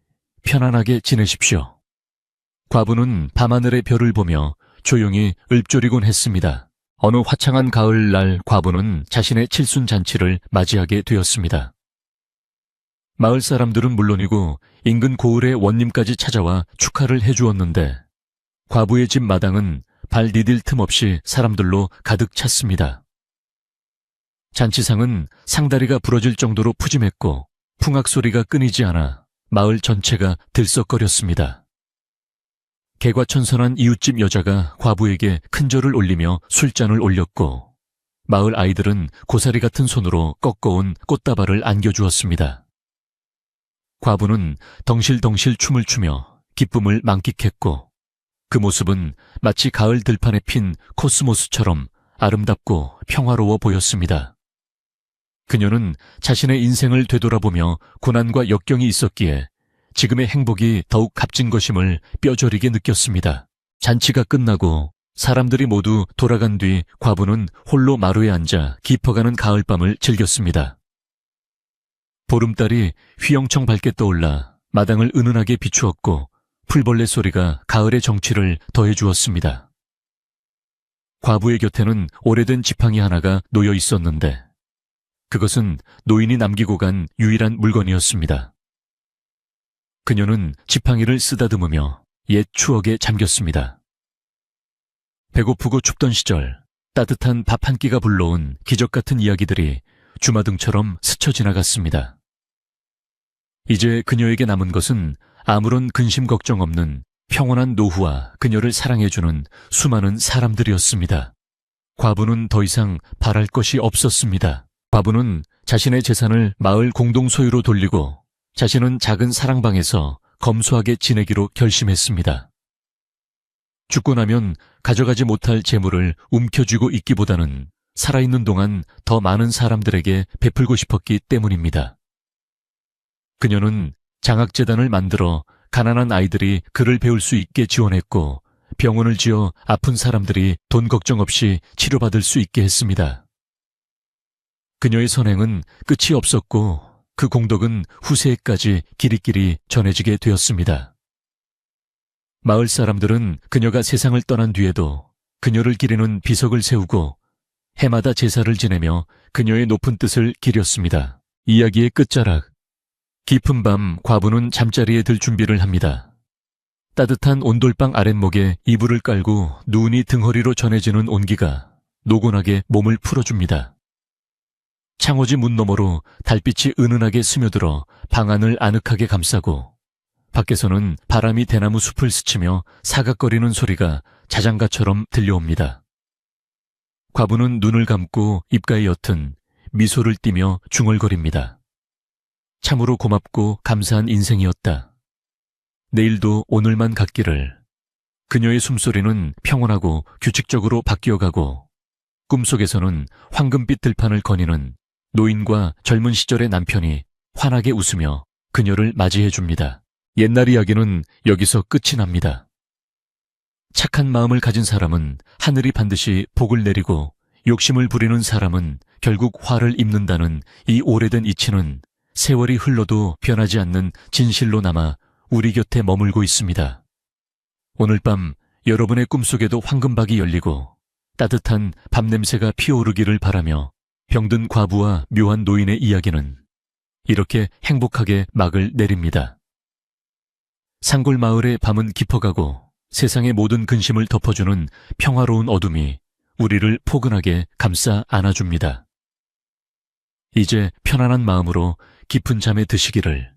편안하게 지내십시오. 과부는 밤하늘의 별을 보며 조용히 읊조리곤 했습니다. 어느 화창한 가을날 과부는 자신의 칠순잔치를 맞이하게 되었습니다. 마을 사람들은 물론이고 인근 고을의 원님까지 찾아와 축하를 해주었는데 과부의 집 마당은 발 디딜 틈 없이 사람들로 가득 찼습니다. 잔치상은 상다리가 부러질 정도로 푸짐했고 풍악 소리가 끊이지 않아 마을 전체가 들썩거렸습니다. 개과천선한 이웃집 여자가 과부에게 큰절을 올리며 술잔을 올렸고 마을 아이들은 고사리 같은 손으로 꺾어온 꽃다발을 안겨주었습니다. 과부는 덩실덩실 춤을 추며 기쁨을 만끽했고 그 모습은 마치 가을 들판에 핀 코스모스처럼 아름답고 평화로워 보였습니다. 그녀는 자신의 인생을 되돌아보며 고난과 역경이 있었기에 지금의 행복이 더욱 값진 것임을 뼈저리게 느꼈습니다. 잔치가 끝나고 사람들이 모두 돌아간 뒤 과부는 홀로 마루에 앉아 깊어가는 가을밤을 즐겼습니다. 보름달이 휘영청 밝게 떠올라 마당을 은은하게 비추었고 풀벌레 소리가 가을의 정취를 더해주었습니다. 과부의 곁에는 오래된 지팡이 하나가 놓여 있었는데 그것은 노인이 남기고 간 유일한 물건이었습니다. 그녀는 지팡이를 쓰다듬으며 옛 추억에 잠겼습니다. 배고프고 춥던 시절 따뜻한 밥 한 끼가 불러온 기적 같은 이야기들이 주마등처럼 스쳐 지나갔습니다. 이제 그녀에게 남은 것은 아무런 근심 걱정 없는 평온한 노후와 그녀를 사랑해주는 수많은 사람들이었습니다. 과부는 더 이상 바랄 것이 없었습니다. 과부는 자신의 재산을 마을 공동 소유로 돌리고 자신은 작은 사랑방에서 검소하게 지내기로 결심했습니다. 죽고 나면 가져가지 못할 재물을 움켜쥐고 있기보다는 살아있는 동안 더 많은 사람들에게 베풀고 싶었기 때문입니다. 그녀는 장학재단을 만들어 가난한 아이들이 글을 배울 수 있게 지원했고 병원을 지어 아픈 사람들이 돈 걱정 없이 치료받을 수 있게 했습니다. 그녀의 선행은 끝이 없었고 그 공덕은 후세에까지 길이길이 전해지게 되었습니다. 마을 사람들은 그녀가 세상을 떠난 뒤에도 그녀를 기리는 비석을 세우고 해마다 제사를 지내며 그녀의 높은 뜻을 기렸습니다. 이야기의 끝자락. 깊은 밤 과부는 잠자리에 들 준비를 합니다. 따뜻한 온돌방 아랫목에 이불을 깔고 누운이 등허리로 전해지는 온기가 노곤하게 몸을 풀어줍니다. 창호지 문 너머로 달빛이 은은하게 스며들어 방 안을 아늑하게 감싸고 밖에서는 바람이 대나무 숲을 스치며 사각거리는 소리가 자장가처럼 들려옵니다. 과부는 눈을 감고 입가에 옅은 미소를 띠며 중얼거립니다. 참으로 고맙고 감사한 인생이었다. 내일도 오늘만 같기를. 그녀의 숨소리는 평온하고 규칙적으로 바뀌어가고 꿈속에서는 황금빛 들판을 거니는 노인과 젊은 시절의 남편이 환하게 웃으며 그녀를 맞이해줍니다. 옛날 이야기는 여기서 끝이 납니다. 착한 마음을 가진 사람은 하늘이 반드시 복을 내리고 욕심을 부리는 사람은 결국 화를 입는다는 이 오래된 이치는 세월이 흘러도 변하지 않는 진실로 남아 우리 곁에 머물고 있습니다. 오늘 밤 여러분의 꿈속에도 황금박이 열리고 따뜻한 밤냄새가 피어오르기를 바라며 병든 과부와 묘한 노인의 이야기는 이렇게 행복하게 막을 내립니다. 산골 마을의 밤은 깊어가고 세상의 모든 근심을 덮어주는 평화로운 어둠이 우리를 포근하게 감싸 안아줍니다. 이제 편안한 마음으로 깊은 잠에 드시기를